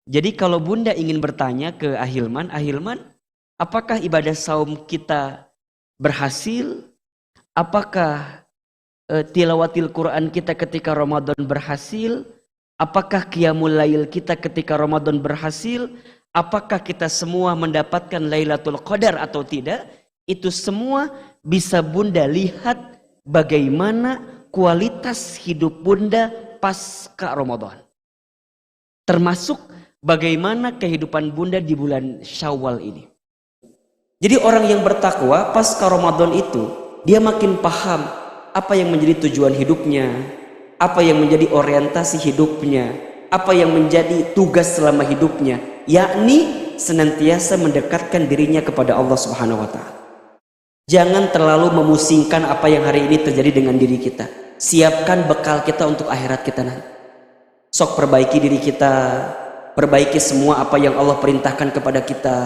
Jadi kalau Bunda ingin bertanya ke Ahilman, apakah ibadah saum kita berhasil? Apakah tilawatil Quran kita ketika Ramadan berhasil? Apakah qiyamul lail kita ketika Ramadan berhasil? Apakah kita semua mendapatkan Lailatul Qadar atau tidak? Itu semua bisa Bunda lihat bagaimana kualitas hidup Bunda pasca Ramadan. Termasuk bagaimana kehidupan Bunda di bulan Syawal ini. Jadi orang yang bertakwa pasca Ramadan itu, dia makin paham apa yang menjadi tujuan hidupnya, apa yang menjadi orientasi hidupnya, apa yang menjadi tugas selama hidupnya, yakni senantiasa mendekatkan dirinya kepada Allah Subhanahu wa taala. Jangan terlalu memusingkan apa yang hari ini terjadi dengan diri kita. Siapkan bekal kita untuk akhirat kita nanti. Sok perbaiki diri kita, perbaiki semua apa yang Allah perintahkan kepada kita,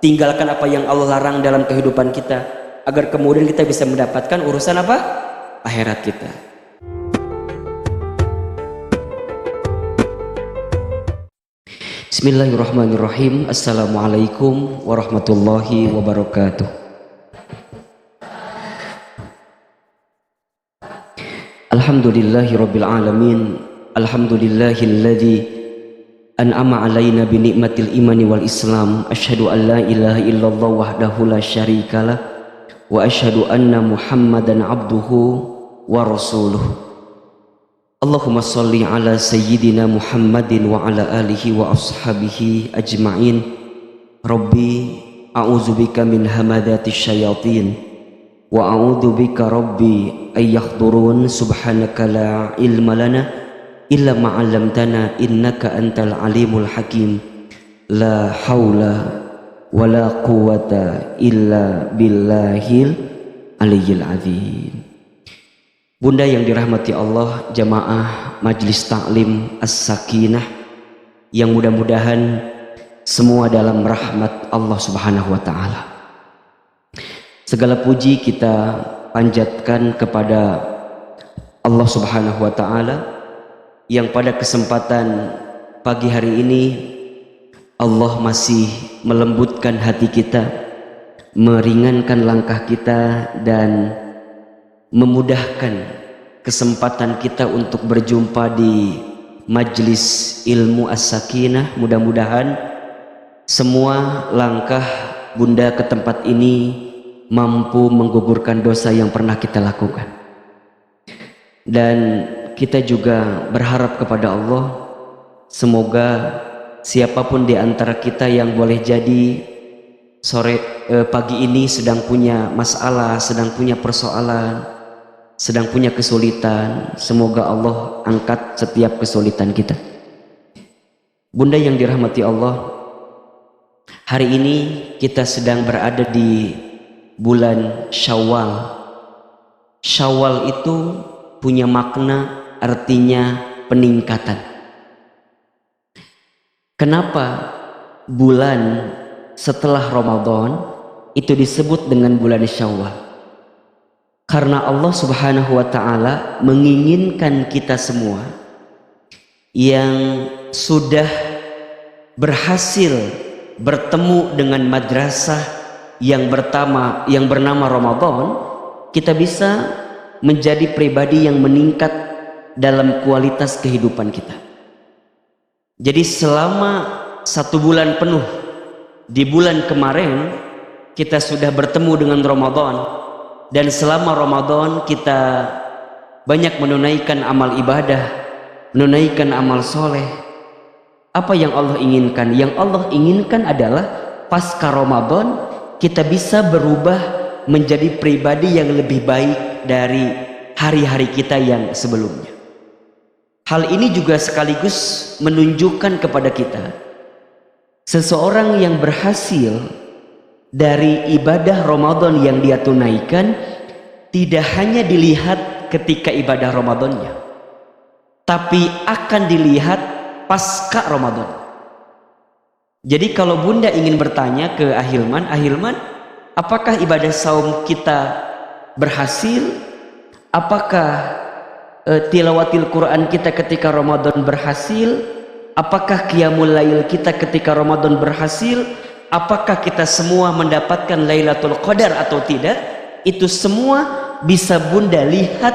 tinggalkan apa yang Allah larang dalam kehidupan kita, agar kemudian kita bisa mendapatkan urusan apa? Akhirat kita. Bismillahirrahmanirrahim. Assalamualaikum warahmatullahi wabarakatuh. Alhamdulillahirabbil alamin. Alhamdulillahilladzi an'ama alaina bi ni'matil imani wal islam. Asyhadu an la ilaha illallah wahdahu la syarikalah wa asyhadu anna Muhammadan abduhu wa rasuluh. Allahumma shalli ala sayyidina Muhammadin wa ala alihi wa ashabihi ajma'in. Rabbi a'udzubika min hamadatis syayatin wa a'udzubika rabbi ay yahdurun. Subhanaka la ilma lana illa ma 'allamtana innaka antal alimul hakim. La haula wala quwata illa billahil aliyyil azim. Bunda yang dirahmati Allah, jamaah Majlis Ta'lim As-Sakinah, yang mudah-mudahan semua dalam rahmat Allah Subhanahu wa taala. Segala puji kita panjatkan kepada Allah Subhanahu wa taala yang pada kesempatan pagi hari ini Allah masih melembutkan hati kita, meringankan langkah kita, dan memudahkan kesempatan kita untuk berjumpa di Majlis Ilmu As-Sakinah. Mudah-mudahan semua langkah Bunda ke tempat ini mampu menggugurkan dosa yang pernah kita lakukan. Dan kita juga berharap kepada Allah, semoga siapapun di antara kita yang boleh jadi pagi ini sedang punya masalah, sedang punya persoalan, sedang punya kesulitan, semoga Allah angkat setiap kesulitan kita. Bunda yang dirahmati Allah, hari ini kita sedang berada di bulan Syawal. Syawal itu punya makna, artinya peningkatan. Kenapa bulan setelah Ramadan itu disebut dengan bulan Syawal? Karena Allah Subhanahu wa ta'ala menginginkan kita semua yang sudah berhasil bertemu dengan madrasah yang bernama Ramadan, kita bisa menjadi pribadi yang meningkat dalam kualitas kehidupan kita. Jadi selama 1 bulan penuh di bulan kemarin kita sudah bertemu dengan Ramadan, dan selama Ramadan kita banyak menunaikan amal ibadah, menunaikan amal soleh. Apa yang Allah inginkan? Yang Allah inginkan adalah pasca Ramadan kita bisa berubah menjadi pribadi yang lebih baik dari hari-hari kita yang sebelumnya. Hal ini juga sekaligus menunjukkan kepada kita, seseorang yang berhasil dari ibadah Ramadan yang dia tunaikan tidak hanya dilihat ketika ibadah Ramadannya, tapi akan dilihat pasca Ramadan. Jadi kalau Bunda ingin bertanya ke Ahilman, apakah ibadah saum kita berhasil? Apakah tilawatil Quran kita ketika Ramadan berhasil? Apakah qiyamul lail kita ketika Ramadan berhasil? Apakah kita semua mendapatkan Lailatul Qadar atau tidak? Itu semua bisa Bunda lihat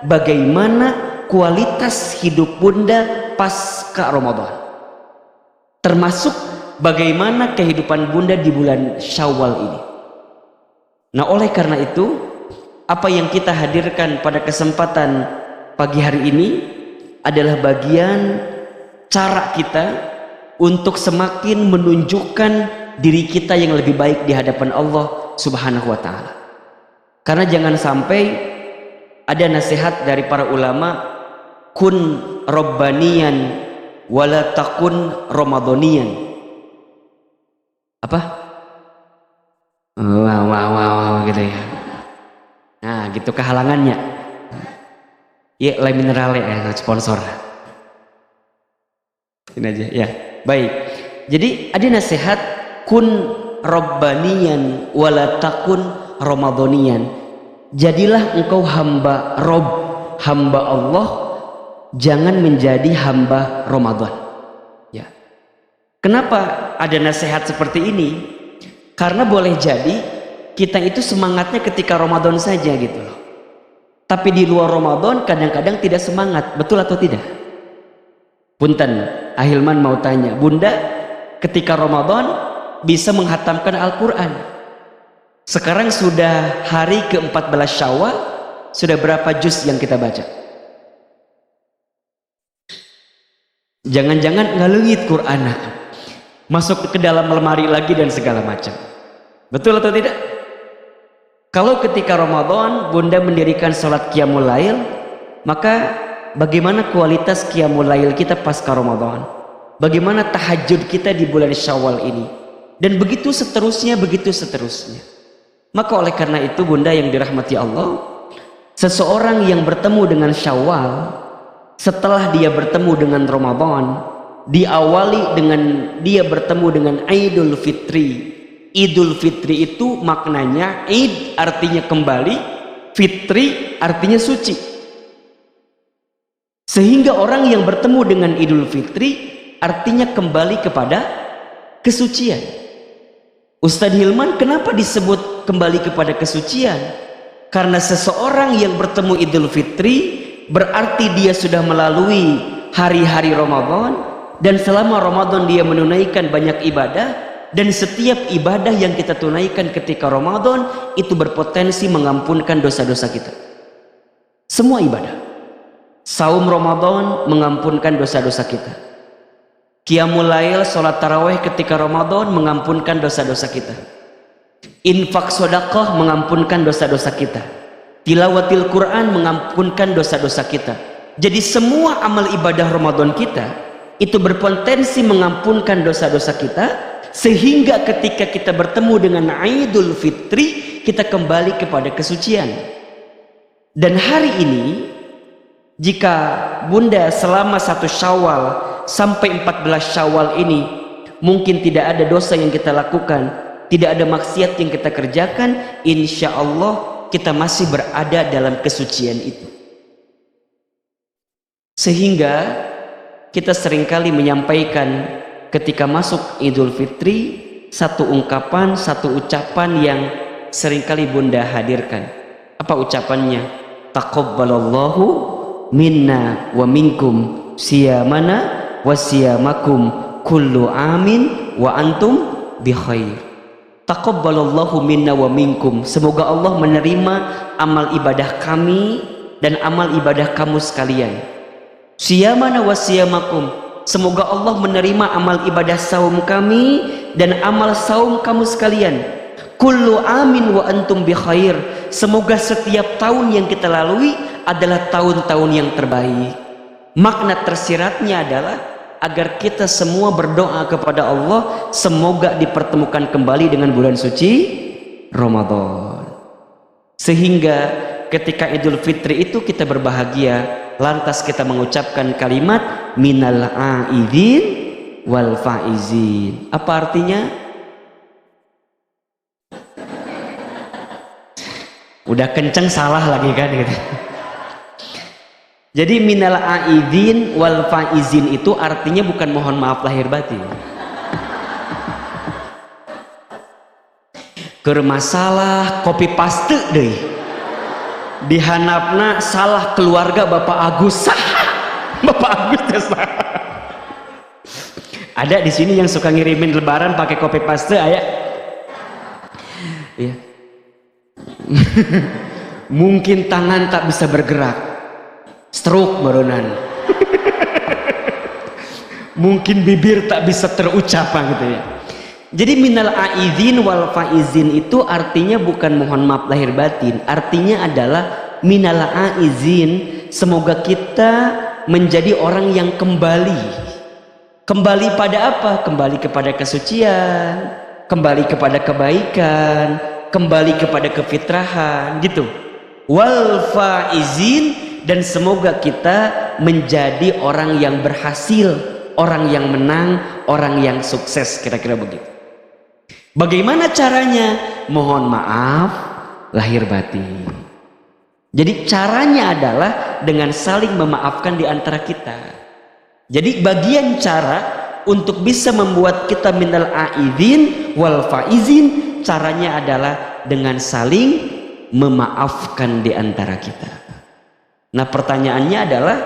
bagaimana kualitas hidup Bunda pasca Ramadan. Termasuk bagaimana kehidupan Bunda di bulan Syawal ini. Nah, oleh karena itu, apa yang kita hadirkan pada kesempatan pagi hari ini adalah bagian cara kita untuk semakin menunjukkan diri kita yang lebih baik di hadapan Allah Subhanahu wa Ta'ala. Karena jangan sampai ada nasihat dari para ulama, kun robbaniyan wala takun ramadhaniyan. Apa? Wow gitu ya. Nah, gitu kehalangannya. Ya, Le Minerale sponsor. Ini aja ya. Baik. Jadi ada nasihat kun robbaniyan wala takun ramadhaniyan. Jadilah engkau hamba Rob, hamba Allah, jangan menjadi hamba Ramadan. Ya. Kenapa ada nasihat seperti ini? Karena boleh jadi kita itu semangatnya ketika Ramadan saja gitu loh. Tapi di luar Ramadan kadang-kadang tidak semangat, betul atau tidak? Punten, Ahilman mau tanya, Bunda ketika Ramadan bisa menghatamkan Al-Quran. Sekarang sudah hari ke-14 Syawal, sudah berapa juz yang kita baca? Jangan-jangan ngalengit Quran, masuk ke dalam lemari lagi dan segala macam. Betul atau tidak? Kalau ketika Ramadan Bunda mendirikan sholat qiyamul lail, maka bagaimana kualitas qiyamul lail kita pasca Ramadan? Bagaimana tahajud kita di bulan Syawal ini? Dan begitu seterusnya, begitu seterusnya. Maka oleh karena itu Bunda yang dirahmati Allah, seseorang yang bertemu dengan Syawal, setelah dia bertemu dengan Ramadan, diawali dengan dia bertemu dengan Idul Fitri. Idul Fitri itu maknanya Id artinya kembali, Fitri artinya suci. Sehingga orang yang bertemu dengan Idul Fitri artinya kembali kepada kesucian. Ustadz Hilman, kenapa disebut kembali kepada kesucian? Karena seseorang yang bertemu Idul Fitri berarti dia sudah melalui hari-hari Ramadan, dan selama Ramadan dia menunaikan banyak ibadah, dan setiap ibadah yang kita tunaikan ketika Ramadan itu berpotensi mengampunkan dosa-dosa kita. Semua ibadah. Saum Ramadan mengampunkan dosa-dosa kita. Qiyamul lail, sholat tarawih ketika Ramadan mengampunkan dosa-dosa kita. Infak sedekah mengampunkan dosa-dosa kita. Tilawatil Quran mengampunkan dosa-dosa kita. Jadi semua amal ibadah Ramadan kita itu berpotensi mengampunkan dosa-dosa kita, sehingga ketika kita bertemu dengan Idul Fitri kita kembali kepada kesucian. Dan hari ini jika Bunda selama 1 Syawal sampai 14 Syawal ini mungkin tidak ada dosa yang kita lakukan, tidak ada maksiat yang kita kerjakan, insya Allah kita masih berada dalam kesucian itu. Sehingga kita seringkali menyampaikan ketika masuk Idul Fitri satu ungkapan, satu ucapan yang seringkali Bunda hadirkan. Apa ucapannya? Taqabbalallahu minna wa minkum siyamana wa siyamakum kullu amin wa antum bi khair. Taqabbalallahu minna wa minkum. Semoga Allah menerima amal ibadah kami dan amal ibadah kamu sekalian. Siyamana wa siyamakum. Semoga Allah menerima amal ibadah saum kami dan amal saum kamu sekalian. Kullu amin wa antum bi khair. Semoga setiap tahun yang kita lalui adalah tahun-tahun yang terbaik. Makna tersiratnya adalah agar kita semua berdoa kepada Allah semoga dipertemukan kembali dengan bulan suci Ramadan. Sehingga ketika Idul Fitri itu kita berbahagia, lantas kita mengucapkan kalimat minal aidin wal faizin. Apa artinya? Udah kenceng salah lagi kan gitu. Jadi minal aidin wal faizin itu artinya bukan mohon maaf lahir batin. Keur masalah copy paste deh. Dihanapna salah keluarga Bapak Agus. Bapak Agus ya. Ada di sini yang suka ngirimin lebaran pakai copy paste aya. Iya. Mungkin tangan tak bisa bergerak, stroke barunan. Mungkin bibir tak bisa terucap gitu ya. Jadi minal aidin wal faizin itu artinya bukan mohon maaf lahir batin, artinya adalah minal aizin, semoga kita menjadi orang yang kembali pada apa? Kembali kepada kesucian, kembali kepada kebaikan, kembali kepada kefitrahan gitu. Wal faizin, dan semoga kita menjadi orang yang berhasil, orang yang menang, orang yang sukses, kira-kira begitu. Bagaimana caranya? Mohon maaf lahir batin. Jadi caranya adalah dengan saling memaafkan di antara kita. Jadi bagian cara untuk bisa membuat kita minal aidin wal faizin, caranya adalah dengan saling memaafkan di antara kita. Nah pertanyaannya adalah,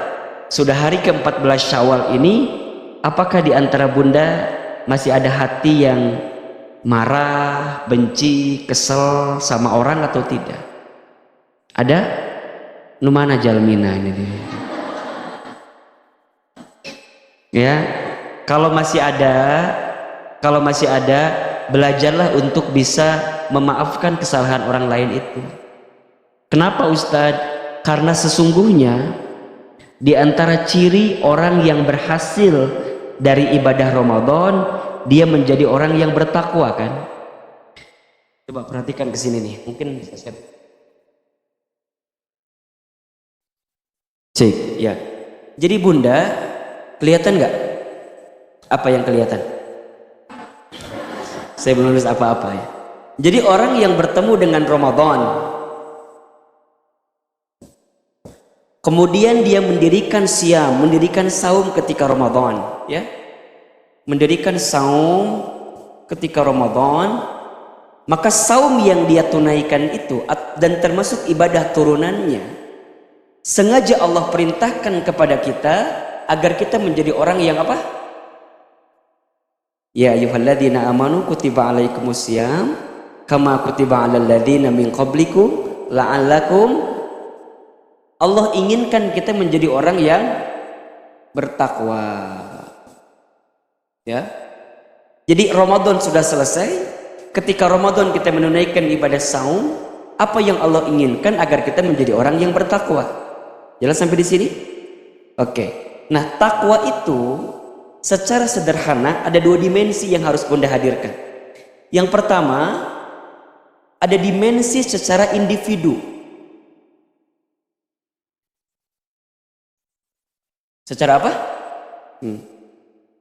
sudah hari ke-14 Syawal ini, apakah di antara bunda masih ada hati yang marah, benci, kesel sama orang atau tidak? Ada? Numana jalmina ini dia. Ya, kalau masih ada, belajarlah untuk bisa memaafkan kesalahan orang lain itu. Kenapa Ustadz? Karena sesungguhnya di antara ciri orang yang berhasil dari ibadah Ramadan, dia menjadi orang yang bertakwa kan. Coba perhatikan ke sini nih, mungkin bisa share. Cek ya. Jadi bunda, kelihatan nggak apa yang kelihatan? Saya belum nulis apa-apa ya. Jadi orang yang bertemu dengan Ramadan, kemudian dia mendirikan siam, mendirikan saum ketika Ramadan, ya. Mendirikan saum ketika Ramadan, maka saum yang dia tunaikan itu dan termasuk ibadah turunannya, sengaja Allah perintahkan kepada kita agar kita menjadi orang yang apa? Ya ayyuhalladzina amanu kutiba alaikumusiyam kama kutiba alal ladzina min qablikum la'allakum. Allah inginkan kita menjadi orang yang bertakwa. Ya. Jadi Ramadan sudah selesai. Ketika Ramadan kita menunaikan ibadah saum, apa yang Allah inginkan agar kita menjadi orang yang bertakwa. Jelas sampai di sini? Oke. Nah, takwa itu secara sederhana ada dua dimensi yang harus Bunda hadirkan. Yang pertama, ada dimensi secara individu. Secara apa?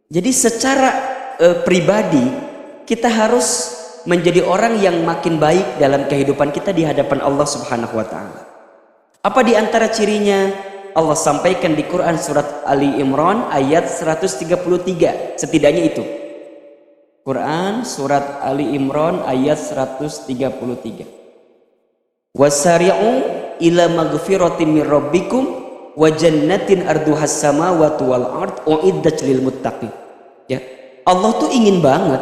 Jadi secara pribadi kita harus menjadi orang yang makin baik dalam kehidupan kita di hadapan Allah Subhanahu wa taala. Apa di antara cirinya? Allah sampaikan di Quran surat Ali Imran ayat 133. Setidaknya itu. Quran surat Ali Imran ayat 133. Wasari'u ila maghfiratin mir rabbikum wa jannatin arduhas samawati wal ard uiddat lil muttaqin. Ya. Allah tuh ingin banget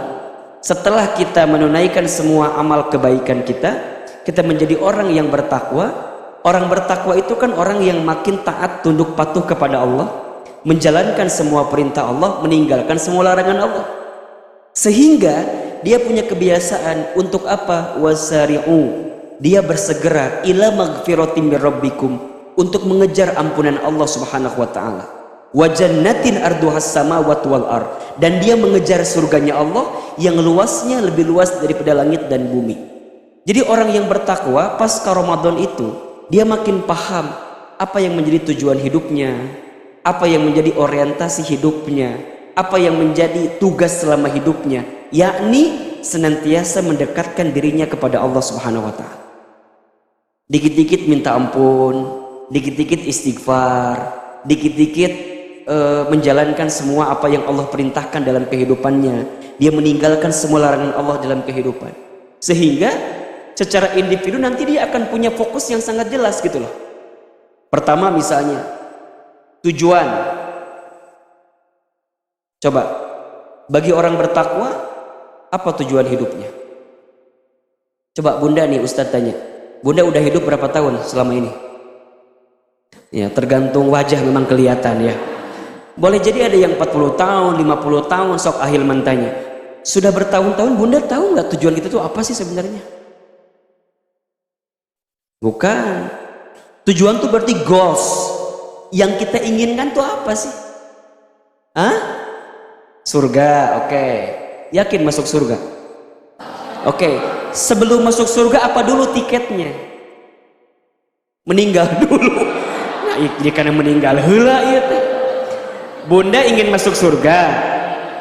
setelah kita menunaikan semua amal kebaikan kita menjadi orang yang bertakwa. Orang bertakwa itu kan orang yang makin taat, tunduk patuh kepada Allah, menjalankan semua perintah Allah, meninggalkan semua larangan Allah. Sehingga dia punya kebiasaan untuk apa? Wasari'u. Dia bersegera ila maghfiratin mir rabbikum, untuk mengejar ampunan Allah Subhanahu wa taala. Wa jannatin arduhas samawati wal ard, dan dia mengejar surganya Allah yang luasnya lebih luas daripada langit dan bumi. Jadi orang yang bertakwa pasca Ramadan itu dia makin paham apa yang menjadi tujuan hidupnya, apa yang menjadi orientasi hidupnya, apa yang menjadi tugas selama hidupnya, yakni senantiasa mendekatkan dirinya kepada Allah Subhanahu wa taala. Dikit-dikit minta ampun, dikit-dikit istighfar, dikit-dikit menjalankan semua apa yang Allah perintahkan dalam kehidupannya. Dia meninggalkan semua larangan Allah dalam kehidupan. Sehingga secara individu nanti dia akan punya fokus yang sangat jelas gitu loh. Pertama misalnya tujuan. Coba bagi orang bertakwa apa tujuan hidupnya? Coba Bunda nih Ustadz tanya. Bunda udah hidup berapa tahun selama ini? Ya tergantung wajah memang kelihatan ya. Boleh jadi ada yang 40 tahun, 50 tahun, sok Ahilman tanya. Sudah bertahun-tahun Bunda tahu nggak tujuan kita tuh apa sih sebenarnya? Bukan. Tujuan tuh berarti goals. Yang kita inginkan tuh apa sih? Hah? Surga, oke. Yakin masuk surga? Oke. Sebelum masuk surga apa dulu tiketnya? Meninggal dulu. Nah, karena meninggal heula ieu teh. Bunda ingin masuk surga,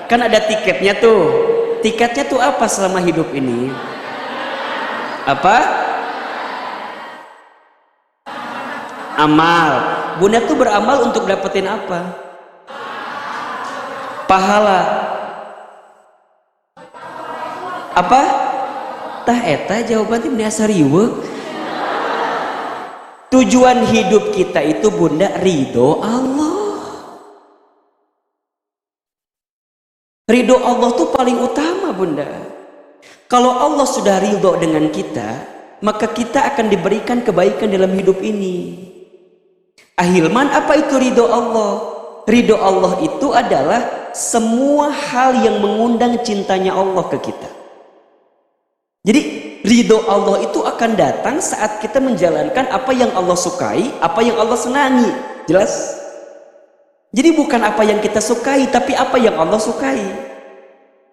kan ada tiketnya tuh. Tiketnya tuh apa selama hidup ini? Apa? Amal. Bunda tuh beramal untuk dapetin apa? Pahala. Apa? Tah eta jawabannya meniasa riweuh. Tujuan hidup kita itu Bunda ridho Allah. Ridho Allah tuh paling utama Bunda. Kalau Allah sudah ridho dengan kita, maka kita akan diberikan kebaikan dalam hidup ini. Ahilman, apa itu ridho Allah? Ridho Allah itu adalah semua hal yang mengundang cintanya Allah ke kita. Jadi ridho Allah itu akan datang saat kita menjalankan apa yang Allah sukai, apa yang Allah senangi. Jelas? Jadi bukan apa yang kita sukai, tapi apa yang Allah sukai.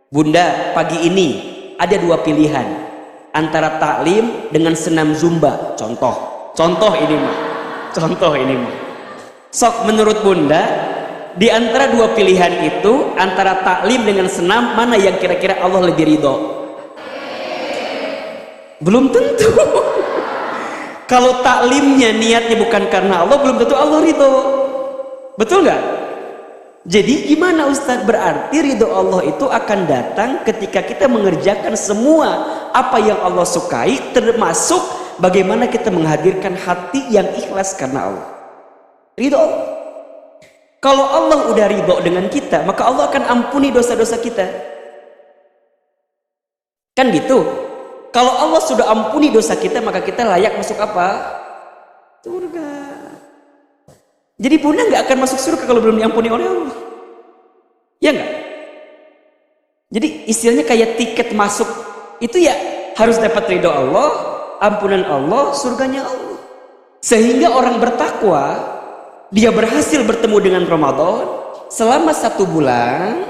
Bunda, pagi ini ada dua pilihan. Antara taklim dengan senam zumba. Contoh ini mah. Sok menurut Bunda, di antara dua pilihan itu, antara taklim dengan senam, mana yang kira-kira Allah lebih ridho? Belum tentu. Kalau taklimnya niatnya bukan karena Allah, belum tentu Allah ridho. Betul nggak? Jadi gimana Ustadz? Berarti ridho Allah itu akan datang ketika kita mengerjakan semua apa yang Allah sukai, termasuk bagaimana kita menghadirkan hati yang ikhlas karena Allah. Ridho Allah. Kalau Allah udah ridho dengan kita, maka Allah akan ampuni dosa-dosa kita. Kan gitu. Kalau Allah sudah ampuni dosa kita, maka kita layak masuk apa? Surga. Jadi Bunda nggak akan masuk surga kalau belum diampuni oleh Allah. Ya nggak? Jadi istilahnya kayak tiket masuk itu ya harus dapat ridho Allah, ampunan Allah, surganya Allah. Sehingga orang bertakwa, dia berhasil bertemu dengan Ramadan selama 1 bulan,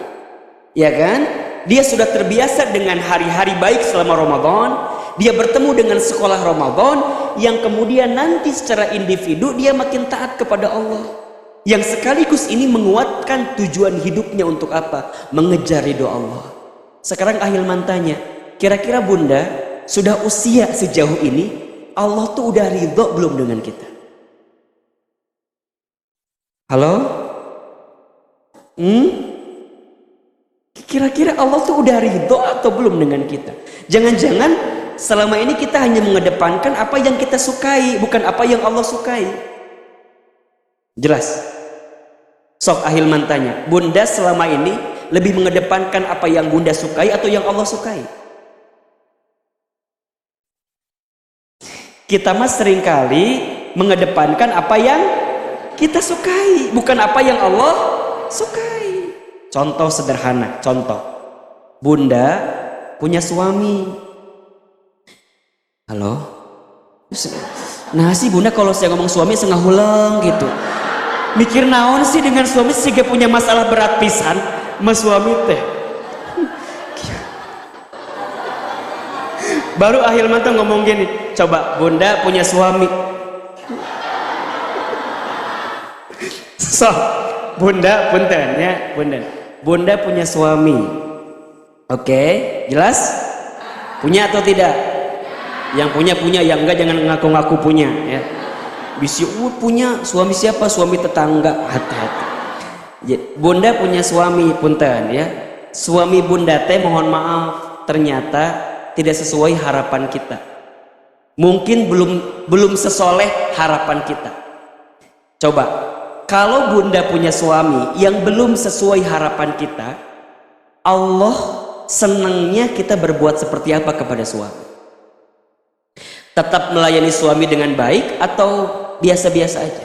ya kan? Dia sudah terbiasa dengan hari-hari baik selama Ramadan. Dia bertemu dengan sekolah Ramadan yang kemudian nanti secara individu dia makin taat kepada Allah. Yang sekaligus ini menguatkan tujuan hidupnya untuk apa? Mengejar ridho Allah. Sekarang Ahilman tanya, kira-kira Bunda sudah usia sejauh ini, Allah tuh udah ridho belum dengan kita? Halo? Kira-kira Allah tuh udah ridho atau belum dengan kita? Jangan-jangan selama ini kita hanya mengedepankan apa yang kita sukai, bukan apa yang Allah sukai. Jelas? Sok Ahilman tanya, Bunda selama ini lebih mengedepankan apa yang Bunda sukai atau yang Allah sukai? Kita mah seringkali mengedepankan apa yang kita sukai, bukan apa yang Allah sukai. Contoh sederhana, contoh. Bunda punya suami. Halo? Nah sih Bunda kalau saya ngomong suami setengah hulang gitu. Mikir naon sih dengan suami sih gak punya masalah berat pisan sama suami teh. Baru Ahilman tuh ngomong gini, coba Bunda punya suami. So, Bunda punten ya, Bunda punya suami. Oke, jelas? Punya atau tidak? Yang punya, yang enggak jangan ngaku-ngaku punya ya. Bisi punya suami siapa? Suami tetangga. Hati-hati. Bunda punya suami, punten ya. Suami bunda teh mohon maaf ternyata tidak sesuai harapan kita. Mungkin belum sesoleh harapan kita. Coba, kalau bunda punya suami yang belum sesuai harapan kita, Allah senangnya kita berbuat seperti apa kepada suami? Tetap melayani suami dengan baik atau biasa-biasa aja?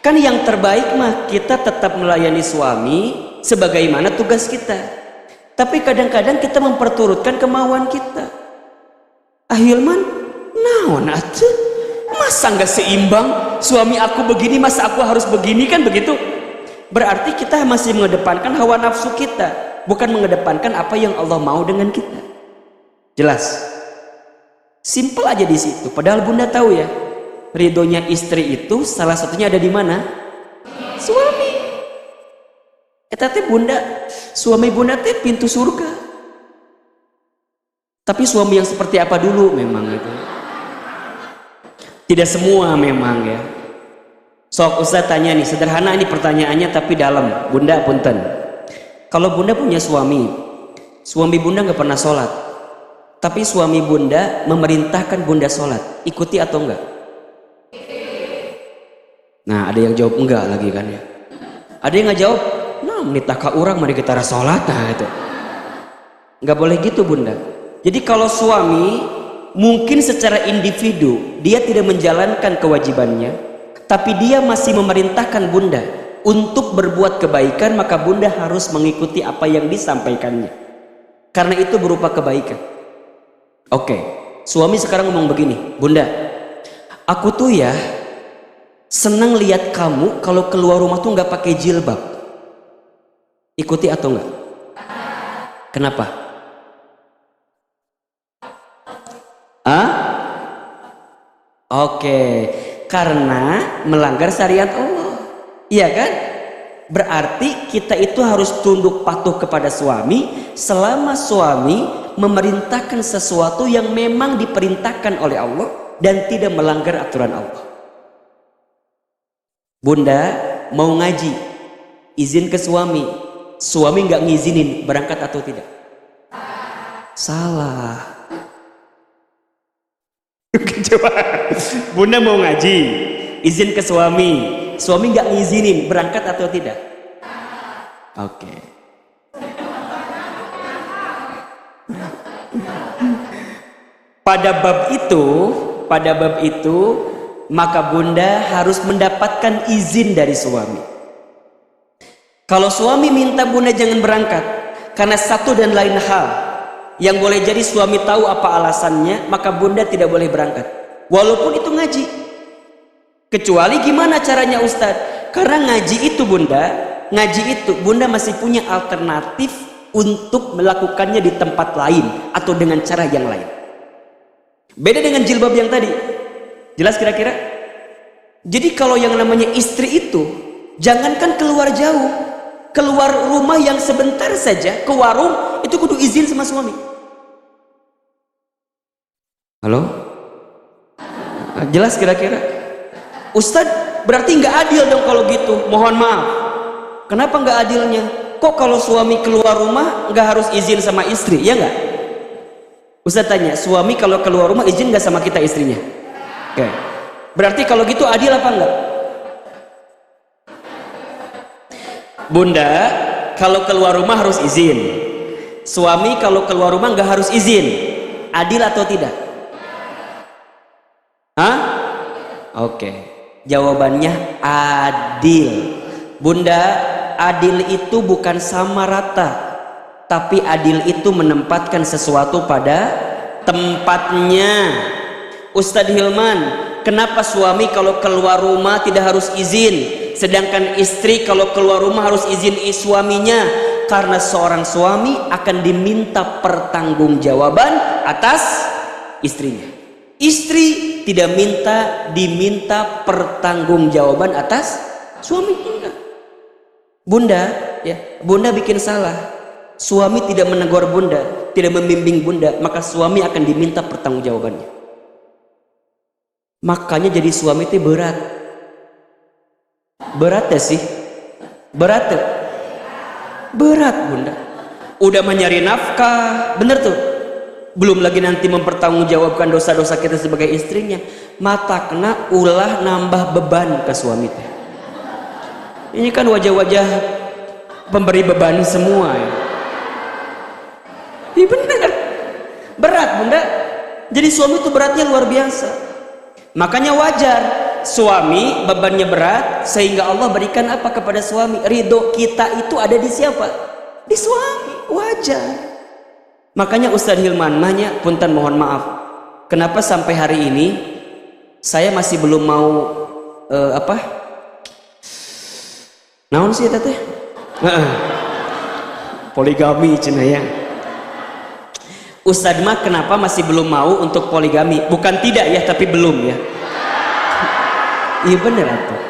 Kan yang terbaik mah kita tetap melayani suami sebagaimana tugas kita. Tapi kadang-kadang kita memperturutkan kemauan kita. Ahilman, naon atuh? Masa nggak seimbang? Suami aku begini, masa aku harus begini, kan begitu? Berarti kita masih mengedepankan hawa nafsu kita, bukan mengedepankan apa yang Allah mau dengan kita. Jelas? Simple aja di situ. Padahal bunda tahu ya, ridhonya istri itu salah satunya ada di mana? Suami. Teh bunda, suami bunda teh pintu surga. Tapi suami yang seperti apa dulu memang itu. Tidak semua memang ya. Sok Ustaz tanya nih, sederhana ini pertanyaannya tapi dalam. Bunda punten. Kalau bunda punya suami bunda nggak pernah sholat, tapi suami bunda memerintahkan bunda sholat, ikuti atau enggak? Nah, ada yang jawab enggak lagi kan ya. Ada yang nggak jawab, nah menitah ka urang mari kita sholat, nah itu. Nggak boleh gitu bunda. Jadi kalau suami mungkin secara individu dia tidak menjalankan kewajibannya, tapi dia masih memerintahkan bunda untuk berbuat kebaikan, maka bunda harus mengikuti apa yang disampaikannya, karena itu berupa kebaikan. Oke, suami sekarang ngomong begini, bunda, aku tuh ya senang lihat kamu kalau keluar rumah tuh nggak pakai jilbab, ikuti atau enggak? Kenapa? Oke, karena melanggar syariat Allah, iya kan? Berarti kita itu harus tunduk patuh kepada suami selama suami memerintahkan sesuatu yang memang diperintahkan oleh Allah dan tidak melanggar aturan Allah. Bunda mau ngaji, izin ke suami, suami nggak ngizinin, berangkat atau tidak? Salah. Coba, bunda mau ngaji, izin ke suami nggak ngizinin, berangkat atau tidak? Oke. Pada bab itu maka bunda harus mendapatkan izin dari suami. Kalau suami minta bunda jangan berangkat karena satu dan lain hal, yang boleh jadi suami tahu apa alasannya, maka bunda tidak boleh berangkat walaupun itu ngaji. Kecuali gimana caranya Ustadz? Karena ngaji itu bunda masih punya alternatif untuk melakukannya di tempat lain atau dengan cara yang lain. Beda dengan jilbab yang tadi. Jelas kira-kira? Jadi kalau yang namanya istri itu, jangankan keluar jauh, keluar rumah yang sebentar saja ke warung itu kudu izin sama suami. Halo? Jelas kira-kira? Ustadz, berarti nggak adil dong kalau gitu. Mohon maaf. Kenapa nggak adilnya? Kok kalau suami keluar rumah nggak harus izin sama istri, ya nggak? Ustadz tanya, suami kalau keluar rumah izin nggak sama kita istrinya? Oke. Berarti kalau gitu adil apa enggak? Bunda, kalau keluar rumah harus izin. Suami kalau keluar rumah nggak harus izin. Adil atau tidak? Oke. Jawabannya adil. Bunda, adil itu bukan sama rata, tapi adil itu menempatkan sesuatu pada tempatnya. Ustadz Hilman, kenapa suami kalau keluar rumah tidak harus izin, sedangkan istri kalau keluar rumah harus izin suaminya? Karena seorang suami akan diminta pertanggungjawaban atas istrinya. Istri tidak diminta pertanggungjawaban atas suaminya. Bunda, ya, bunda bikin salah, suami tidak menegur bunda, tidak membimbing bunda, maka suami akan diminta pertanggungjawabannya. Makanya jadi suami itu berat. Berat ya sih? Berat tuh. Berat bunda. Udah mencari nafkah, bener tuh. Belum lagi nanti mempertanggungjawabkan dosa-dosa kita sebagai istrinya. Mata kena ulah nambah beban ke suami teh. Ini kan wajah-wajah pemberi beban semua ya. Iya bener. Berat bunda. Jadi suami itu beratnya luar biasa. Makanya wajar suami bebannya berat, sehingga Allah berikan apa kepada suami? Ridho kita itu ada di siapa? Di suami. Wajar. Makanya Ustadz Hilman nanya, punten mohon maaf, kenapa sampai hari ini saya masih belum mau naon sih teteh? Poligami cina ya. Ustadz mah kenapa masih belum mau untuk poligami? Bukan tidak ya, tapi belum ya. Iya bener tuh.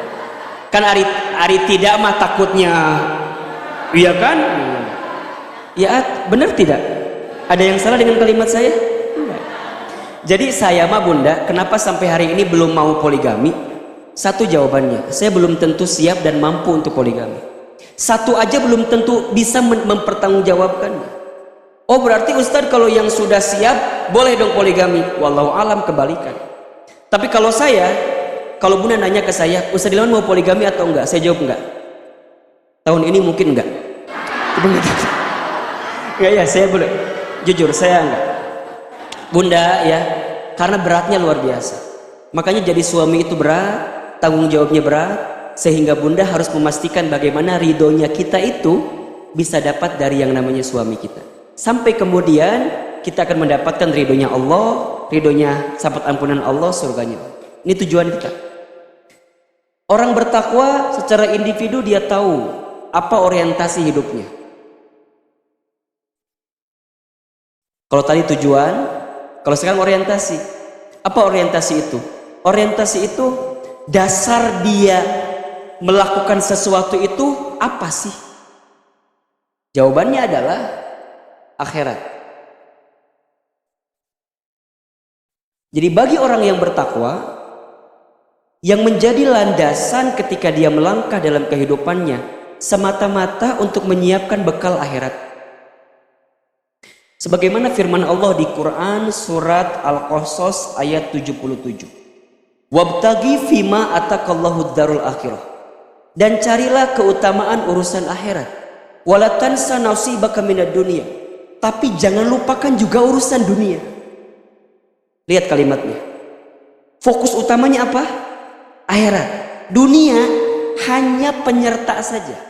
Kan ari tidak mah takutnya, iya kan? Ya bener tidak? Ada yang salah dengan kalimat saya? Enggak. Jadi saya mah bunda, kenapa sampai hari ini belum mau poligami? Satu jawabannya, saya belum tentu siap dan mampu untuk poligami. Satu aja belum tentu bisa mempertanggungjawabkannya. Oh berarti Ustadz kalau yang sudah siap boleh dong poligami. Wallahu alam kebalikan. Tapi kalau bunda nanya ke saya, Ustadz Hilman mau poligami atau enggak? Saya jawab enggak. Tahun ini mungkin enggak. Enggak ya, saya boleh. Jujur saya enggak. Bunda ya, karena beratnya luar biasa. Makanya jadi suami itu berat, tanggung jawabnya berat, sehingga bunda harus memastikan bagaimana ridhonya kita itu bisa dapat dari yang namanya suami kita. Sampai kemudian kita akan mendapatkan ridhonya Allah, ridhonya sahabat ampunan Allah, surganya. Ini tujuan kita. Orang bertakwa secara individu dia tahu apa orientasi hidupnya. Kalau tadi tujuan, kalau sekarang orientasi. Apa orientasi itu? Orientasi itu dasar dia melakukan sesuatu itu apa sih? Jawabannya adalah akhirat. Jadi bagi orang yang bertakwa, yang menjadi landasan ketika dia melangkah dalam kehidupannya semata-mata untuk menyiapkan bekal akhirat. Sebagaimana firman Allah di Quran surat Al-Qasas ayat 77. Wabtaghi fima atakallahu darul akhirah. Dan carilah keutamaan urusan akhirat. Wala tansa nasibaka minad dunya. Tapi jangan lupakan juga urusan dunia. Lihat kalimatnya. Fokus utamanya apa? Akhirat. Dunia hanya penyerta saja.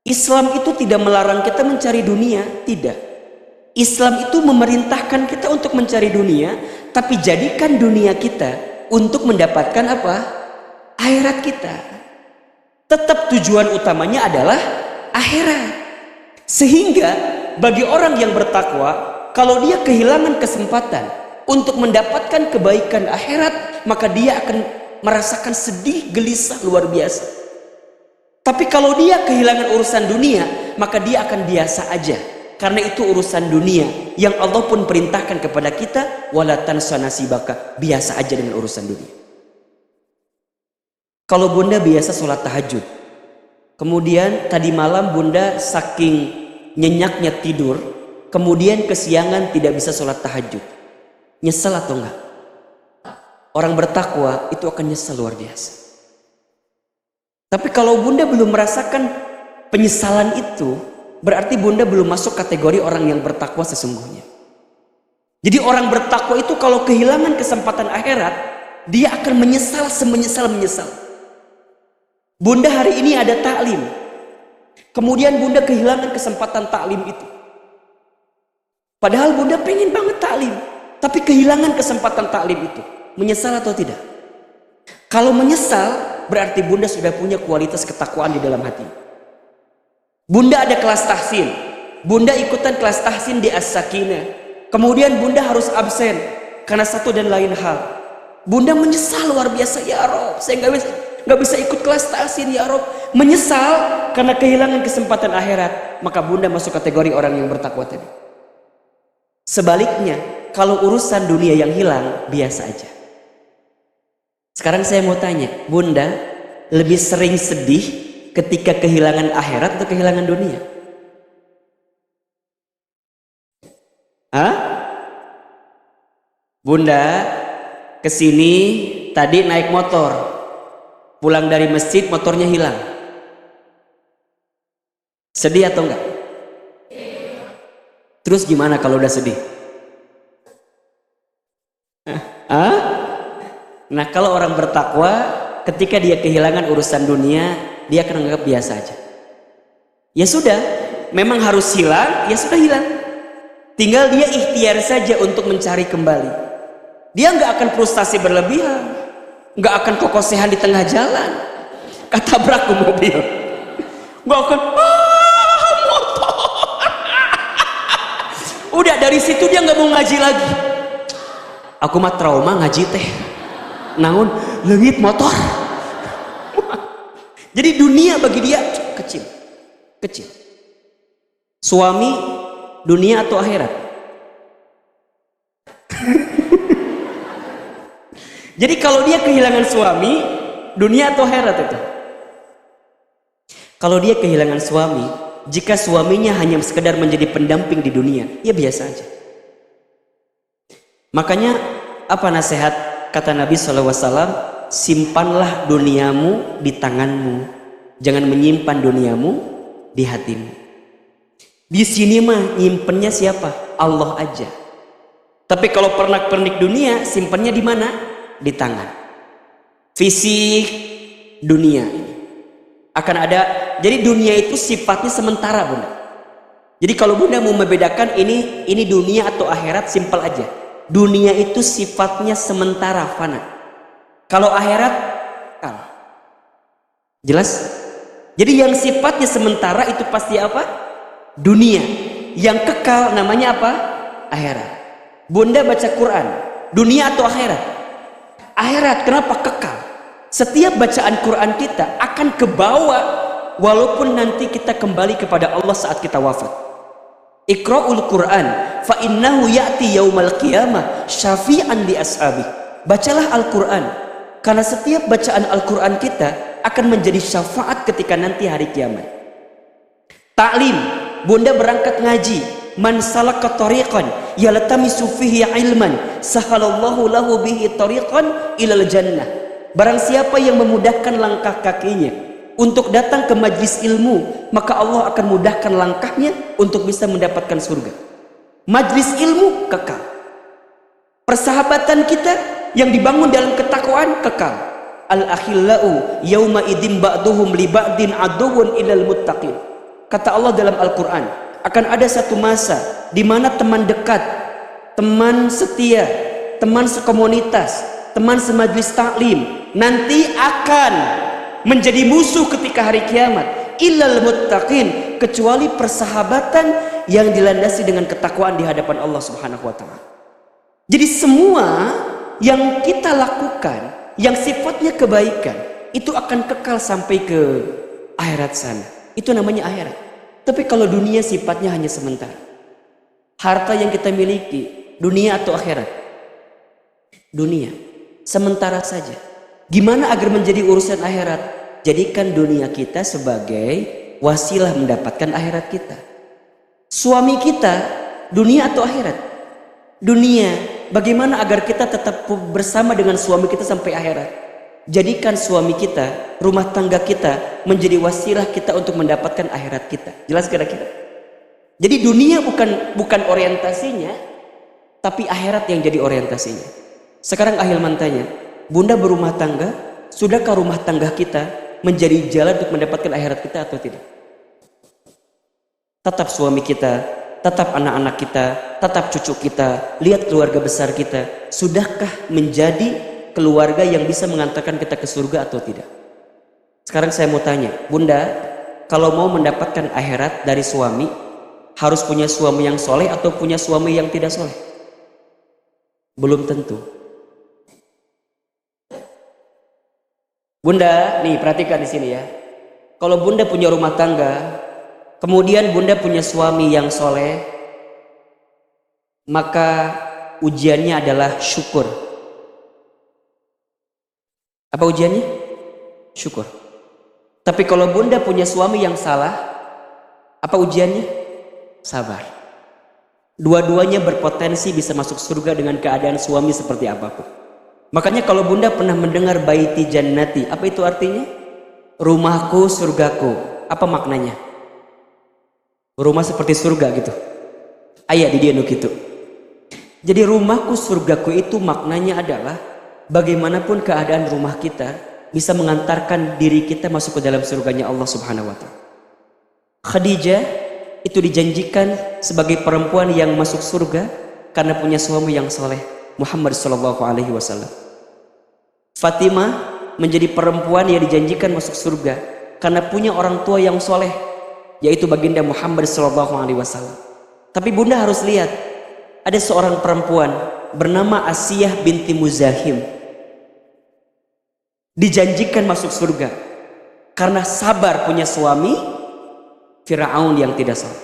Islam itu tidak melarang kita mencari dunia, tidak. Islam itu memerintahkan kita untuk mencari dunia, tapi jadikan dunia kita untuk mendapatkan apa? Akhirat kita. Tetap tujuan utamanya adalah akhirat. Sehingga bagi orang yang bertakwa, kalau dia kehilangan kesempatan untuk mendapatkan kebaikan akhirat, maka dia akan merasakan sedih, gelisah luar biasa. Tapi kalau dia kehilangan urusan dunia, maka dia akan biasa aja. Karena itu urusan dunia yang Allah pun perintahkan kepada kita, wala tansa nasibaka, biasa aja dengan urusan dunia. Kalau bunda biasa sholat tahajud, kemudian tadi malam bunda saking nyenyaknya tidur, kemudian kesiangan tidak bisa sholat tahajud, nyesel atau enggak? Orang bertakwa itu akan nyesel luar biasa. Tapi kalau bunda belum merasakan penyesalan itu, berarti bunda belum masuk kategori orang yang bertakwa sesungguhnya. Jadi orang bertakwa itu kalau kehilangan kesempatan akhirat, dia akan menyesal semenyesal-menyesal. Bunda hari ini ada taklim, kemudian bunda kehilangan kesempatan taklim itu. Padahal bunda pengen banget taklim, tapi kehilangan kesempatan taklim itu. Menyesal atau tidak? Kalau menyesal, berarti bunda sudah punya kualitas ketakwaan di dalam hati. Bunda ada kelas tahsin, bunda ikutan kelas tahsin di As-Sakinah, kemudian bunda harus absen karena satu dan lain hal. Bunda menyesal luar biasa, ya Rob, saya nggak bisa ikut kelas tahsin, ya Rob. Menyesal karena kehilangan kesempatan akhirat, maka bunda masuk kategori orang yang bertakwa tadi. Sebaliknya, kalau urusan dunia yang hilang, biasa aja. Sekarang saya mau tanya, Bunda lebih sering sedih ketika kehilangan akhirat atau kehilangan dunia? Hah? Bunda kesini tadi naik motor, pulang dari masjid motornya hilang. Sedih atau enggak? Terus gimana kalau udah sedih? Hah? Nah, kalau orang bertakwa ketika dia kehilangan urusan dunia, dia akan anggap biasa aja. Ya sudah, memang harus hilang, ya sudah hilang. Tinggal dia ikhtiar saja untuk mencari kembali. Dia nggak akan frustasi berlebihan, nggak akan kokosehan di tengah jalan, ketabrak ke mobil, nggak akan motor. Udah dari situ dia nggak mau ngaji lagi. Aku mah trauma ngaji teh. Namun leungit motor. Jadi dunia bagi dia kecil, kecil. Suami, dunia atau akhirat? Jadi kalau dia kehilangan suami, dunia atau akhirat itu? Kalau dia kehilangan suami, jika suaminya hanya sekedar menjadi pendamping di dunia, ya biasa aja. Makanya apa nasihat kata Nabi SAW? Simpanlah duniamu di tanganmu, jangan menyimpan duniamu di hatimu. Di sini mah nyimpennya siapa? Allah aja. Tapi kalau pernak-pernik dunia, simpannya di mana? Di tangan. Fisik dunia ini akan ada. Jadi dunia itu sifatnya sementara, Bunda. Jadi kalau Bunda mau membedakan ini dunia atau akhirat, simpel aja. Dunia itu sifatnya sementara, fana. Kalau akhirat kekal. Jelas? Jadi yang sifatnya sementara itu pasti apa? Dunia. Yang kekal namanya apa? Akhirat. Bunda baca Quran, dunia atau akhirat? Akhirat. Kenapa kekal? Setiap bacaan Quran kita akan kebawa walaupun nanti kita kembali kepada Allah saat kita wafat. Iqra'ul Quran fa innahu ya'ti yaumal qiyamah syafi'an li ashabi. Bacalah Al-Quran karena setiap bacaan Al-Quran kita akan menjadi syafaat ketika nanti hari kiamat. Ta'lim, Bunda berangkat ngaji. Man salaka tariqan yaltamisu fihi ilman sahalallahu lahu bihi tariqan ilal jannah. Barang siapa yang memudahkan langkah kakinya untuk datang ke majlis ilmu, maka Allah akan mudahkan langkahnya untuk bisa mendapatkan surga. Majlis ilmu kekal. Persahabatan kita yang dibangun dalam ketakwaan kekal. Al-akhillau yauma idzin ba'duhum li ba'din aduwwun ilal muttaqin. Kata Allah dalam Al-Quran, akan ada satu masa di mana teman dekat, teman setia, teman sekomunitas, teman semajlis taklim nanti akan menjadi musuh ketika hari kiamat. Illal muttaqin, kecuali persahabatan yang dilandasi dengan ketakwaan di hadapan Allah Subhanahu wa taala. Jadi semua yang kita lakukan yang sifatnya kebaikan itu akan kekal sampai ke akhirat sana. Itu namanya akhirat. Tapi kalau dunia sifatnya hanya sementara. Harta yang kita miliki, dunia atau akhirat? Dunia. Sementara saja. Gimana agar menjadi urusan akhirat? Jadikan dunia kita sebagai wasilah mendapatkan akhirat kita. Suami kita, dunia atau akhirat? Dunia. Bagaimana agar kita tetap bersama dengan suami kita sampai akhirat? Jadikan suami kita, rumah tangga kita menjadi wasilah kita untuk mendapatkan akhirat kita. Jelas kira-kira? Jadi dunia bukan orientasinya, tapi akhirat yang jadi orientasinya. Sekarang Ahilman tanya, Bunda berumah tangga, sudahkah rumah tangga kita menjadi jalan untuk mendapatkan akhirat kita atau tidak? Tetap suami kita, tetap anak-anak kita, tetap cucu kita, lihat keluarga besar kita, sudahkah menjadi keluarga yang bisa mengantarkan kita ke surga atau tidak? Sekarang saya mau tanya, Bunda, kalau mau mendapatkan akhirat dari suami, harus punya suami yang soleh atau punya suami yang tidak soleh? Belum tentu. Bunda, nih perhatikan di sini ya. Kalau Bunda punya rumah tangga, kemudian Bunda punya suami yang soleh, maka ujiannya adalah syukur. Apa ujiannya? Syukur. Tapi kalau bunda punya suami yang salah, apa ujiannya? Sabar. Dua-duanya berpotensi bisa masuk surga dengan keadaan suami seperti apapun. Makanya kalau bunda pernah mendengar baiti jannati, apa itu artinya? Rumahku, surgaku. Apa maknanya? Rumah seperti surga gitu. Ayat di dia gitu. Jadi rumahku, surgaku itu maknanya adalah bagaimanapun keadaan rumah kita bisa mengantarkan diri kita masuk ke dalam surganya Allah Subhanahu wa Ta'ala. Khadijah itu dijanjikan sebagai perempuan yang masuk surga karena punya suami yang soleh, Muhammad sallallahu alaihi wasallam. Fatimah menjadi perempuan yang dijanjikan masuk surga karena punya orang tua yang soleh, yaitu baginda Muhammad sallallahu alaihi wasallam. Tapi bunda harus lihat, ada seorang perempuan bernama Asiyah binti Muzahim dijanjikan masuk surga karena sabar punya suami Fir'aun yang tidak salah.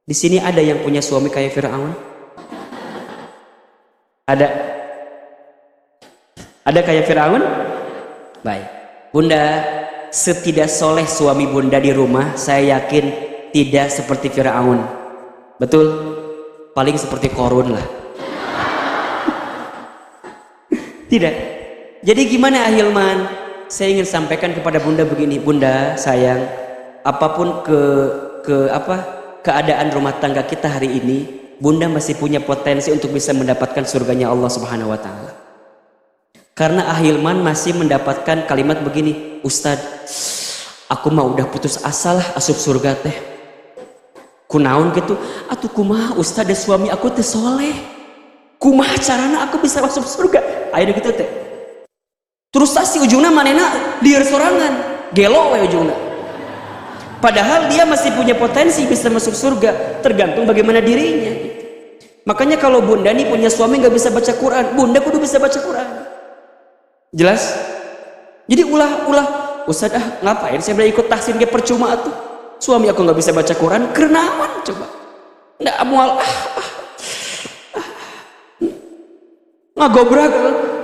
Di sini ada yang punya suami kayak Fir'aun? Ada? Ada kayak Fir'aun? Baik. Bunda, setidak soleh suami bunda di rumah, saya yakin tidak seperti Fir'aun. Betul? Paling seperti Korun lah. Tidak. Jadi gimana Ahilman? Saya ingin sampaikan kepada bunda begini, bunda sayang, apapun keadaan rumah tangga kita hari ini, bunda masih punya potensi untuk bisa mendapatkan surganya Allah Subhanahu wa Ta'ala. Karena Ahilman masih mendapatkan kalimat begini, Ustadz, aku mah udah putus asa lah asup surga teh. Kunaon gitu, atuh kumaha Ustadz suami aku teh soleh, kumaha carana aku bisa masuk surga, ayo gitu teh. Terus si ujungnya manena liar sorangan, gelo we ujungnya. Padahal dia masih punya potensi bisa masuk surga, tergantung bagaimana dirinya. Makanya kalau bunda nih punya suami nggak bisa baca Quran, bunda kudu bisa baca Quran. Jelas? Jadi ulah Ustaz ngapain saya udah ikut tahsin ke percuma tuh. Suami aku nggak bisa baca Quran, kerenaman coba. Nggak mual ngagobrak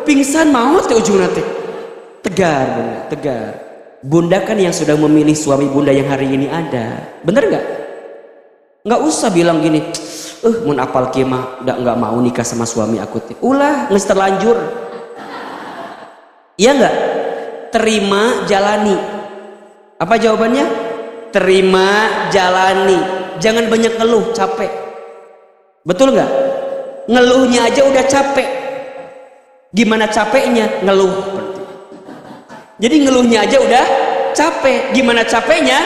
pingsan maut teh ujungna teh. Tegar bunda, tegar. Bunda kan yang sudah memilih suami bunda yang hari ini ada, bener nggak? Nggak usah bilang gini, mun apal kieu mah nggak mau nikah sama suami aku teh. Ulah geus terlanjur. Iya nggak? Terima, jalani. Apa jawabannya? Terima, jalani. Jangan banyak ngeluh, capek. Betul nggak? Ngeluhnya aja udah capek. Gimana capeknya? Ngeluh. Jadi ngeluhnya aja udah capek. Gimana capeknya?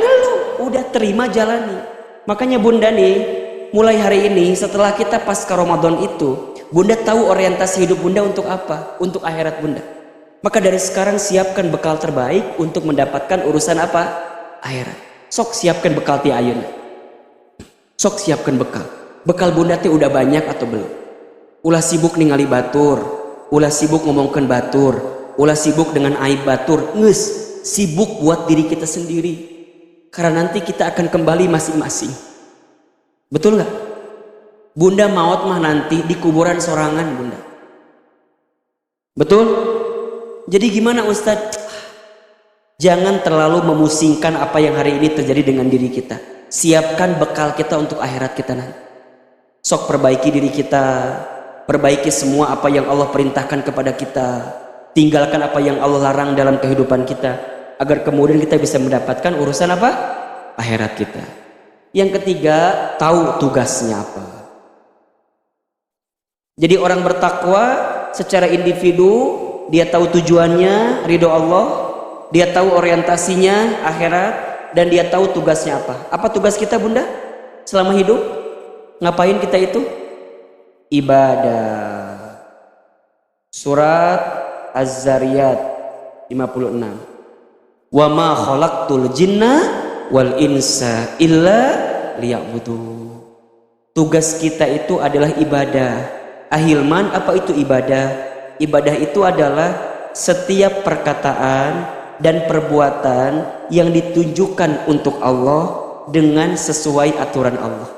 Ngeluh. Udah terima, jalani. Makanya bunda nih, mulai hari ini setelah kita pasca Ramadan itu, bunda tahu orientasi hidup bunda untuk apa? Untuk akhirat bunda. Maka dari sekarang siapkan bekal terbaik untuk mendapatkan urusan apa? Akhirat. Sok siapkan bekal ti ayeuna. Sok siapkan bekal. Bekal bunda teh udah banyak atau belum? Ulah sibuk ningali batur, ulah sibuk ngomongkeun batur, ulah sibuk dengan aib batur. Ngeus, sibuk buat diri kita sendiri. Karena nanti kita akan kembali masing-masing. Betul nggak? Bunda maut mah nanti di kuburan sorangan bunda. Betul? Jadi gimana Ustadz? Jangan terlalu memusingkan apa yang hari ini terjadi dengan diri kita. Siapkan bekal kita untuk akhirat kita nanti. Sok perbaiki diri kita, perbaiki semua apa yang Allah perintahkan kepada kita, tinggalkan apa yang Allah larang dalam kehidupan kita, agar kemudian kita bisa mendapatkan urusan apa? Akhirat kita. Yang ketiga, tahu tugasnya apa. Jadi orang bertakwa secara individu, dia tahu tujuannya, ridho Allah, dia tahu orientasinya, akhirat, dan dia tahu tugasnya apa. Apa tugas kita bunda? Selama hidup, ngapain kita itu? Ibadah. Surat Az-Zariyat 56. Wa ma khalaqtul jinna wal insa illa liya'budu. Tugas kita itu adalah ibadah. Ahilman, apa itu ibadah? Ibadah itu adalah setiap perkataan dan perbuatan yang ditunjukkan untuk Allah dengan sesuai aturan Allah.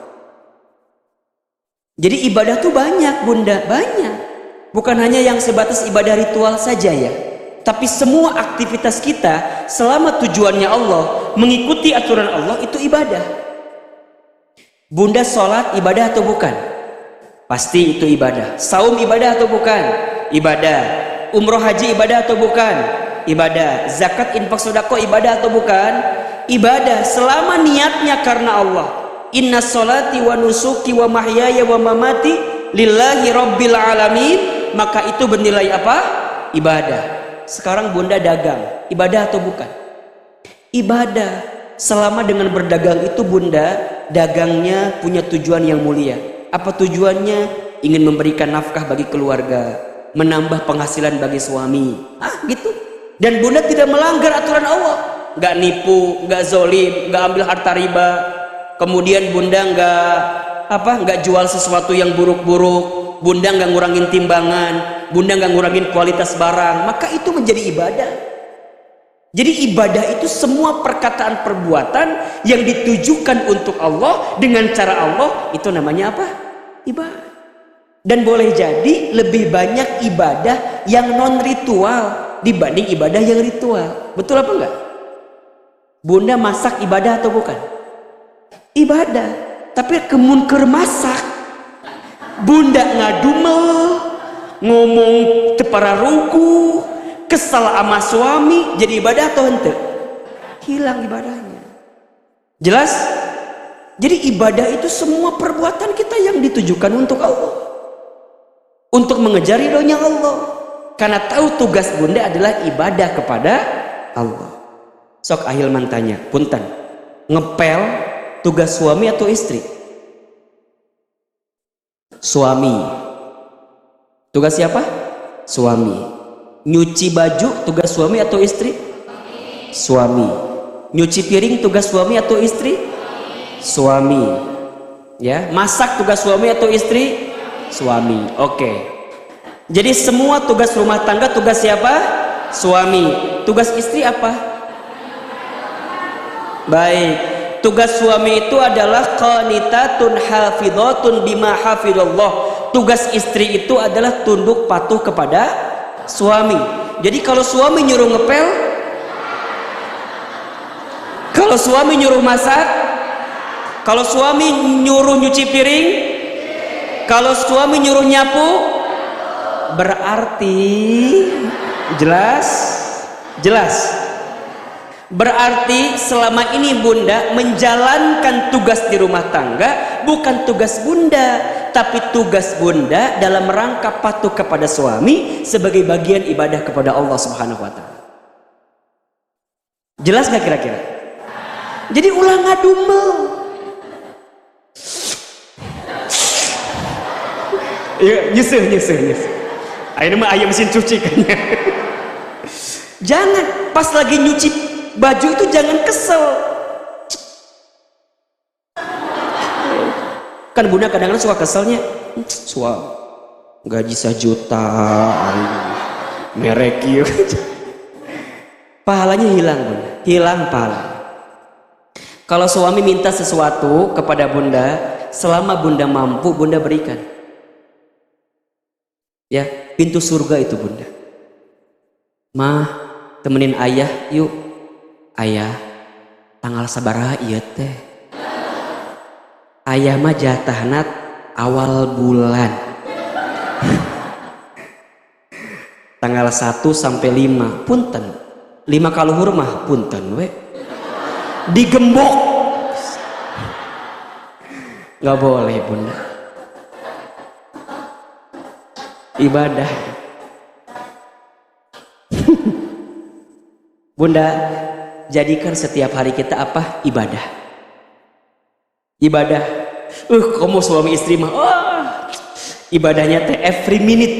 Jadi ibadah tuh banyak bunda, banyak. Bukan hanya yang sebatas ibadah ritual saja ya, tapi semua aktivitas kita selama tujuannya Allah, mengikuti aturan Allah, itu ibadah. Bunda sholat ibadah atau bukan? Pasti itu ibadah. Saum ibadah atau bukan? Ibadah. Umroh haji ibadah atau bukan? Ibadah. Zakat infak sedekah ibadah atau bukan? Ibadah selama niatnya karena Allah. Inna sholati wa nusuki wa mahyaya wa mamati lillahi rabbil alamin. Maka itu bernilai apa? Ibadah. Sekarang bunda dagang, ibadah atau bukan? Ibadah. Selama dengan berdagang itu bunda dagangnya punya tujuan yang mulia. Apa tujuannya? Ingin memberikan nafkah bagi keluarga, menambah penghasilan bagi suami, gitu. Dan bunda tidak melanggar aturan Allah, nggak nipu, nggak zolim, nggak ambil harta riba. Kemudian bunda nggak jual sesuatu yang buruk-buruk. Bunda nggak ngurangin timbangan, bunda nggak ngurangin kualitas barang, maka itu menjadi ibadah. Jadi ibadah itu semua perkataan perbuatan yang ditujukan untuk Allah dengan cara Allah, itu namanya apa? Ibadah. Dan boleh jadi lebih banyak ibadah yang non ritual dibanding ibadah yang ritual. Betul apa enggak? Bunda masak ibadah atau bukan? Ibadah. Tapi kemunker masak, bunda ngadumel, ngomong tepara ruku, kesal sama suami, jadi ibadah atau hente? Hilang ibadahnya. Jelas? Jadi ibadah itu semua perbuatan kita yang ditujukan untuk Allah, untuk mengejar ridhonya Allah. Karena tahu tugas bunda adalah ibadah kepada Allah. Sok Ahilman tanya, punten, ngepel tugas suami atau istri? Suami. Tugas siapa? Suami. Nyuci baju tugas suami atau istri? Suami. Nyuci piring tugas suami atau istri? Suami. Ya, masak tugas suami atau istri? Suami. Oke. Jadi semua tugas rumah tangga tugas siapa? Suami. Tugas istri apa? Baik. Tugas suami itu adalah qanitatun hafidhatun bima hafidhallah. Tugas istri itu adalah tunduk patuh kepada suami. Jadi kalau suami nyuruh ngepel, kalau suami nyuruh masak, kalau suami nyuruh nyuci piring, kalau suami nyuruh nyapu, berarti jelas. Berarti selama ini bunda menjalankan tugas di rumah tangga bukan tugas bunda, tapi tugas bunda dalam rangka patuh kepada suami sebagai bagian ibadah kepada Allah Subhanahu wa Ta'ala. Jelas gak kira-kira? Jadi ulah ngadumel. Nyusuh. Akhirnya mah ayam mesin cuci kan. Jangan pas lagi nyuci baju itu jangan kesel. Kan bunda kadang-kadang suka keselnya, gaji 1 juta, merek yuk. Pahalanya hilang bunda, hilang pahala. Kalau suami minta sesuatu kepada bunda, selama bunda mampu bunda berikan. Ya, pintu surga itu bunda. Mah, temenin ayah yuk. Ayah, tanggal sabaraha ieu teh? Ayah mah jatahna awal bulan. Tanggal 1 sampai 5, punten. 5 kaluhur mah punten we. Digembok. Gak boleh bunda. Ibadah. Bunda, jadikan setiap hari kita apa? Ibadah. Kamu suami istri mah ibadahnya teh every minute,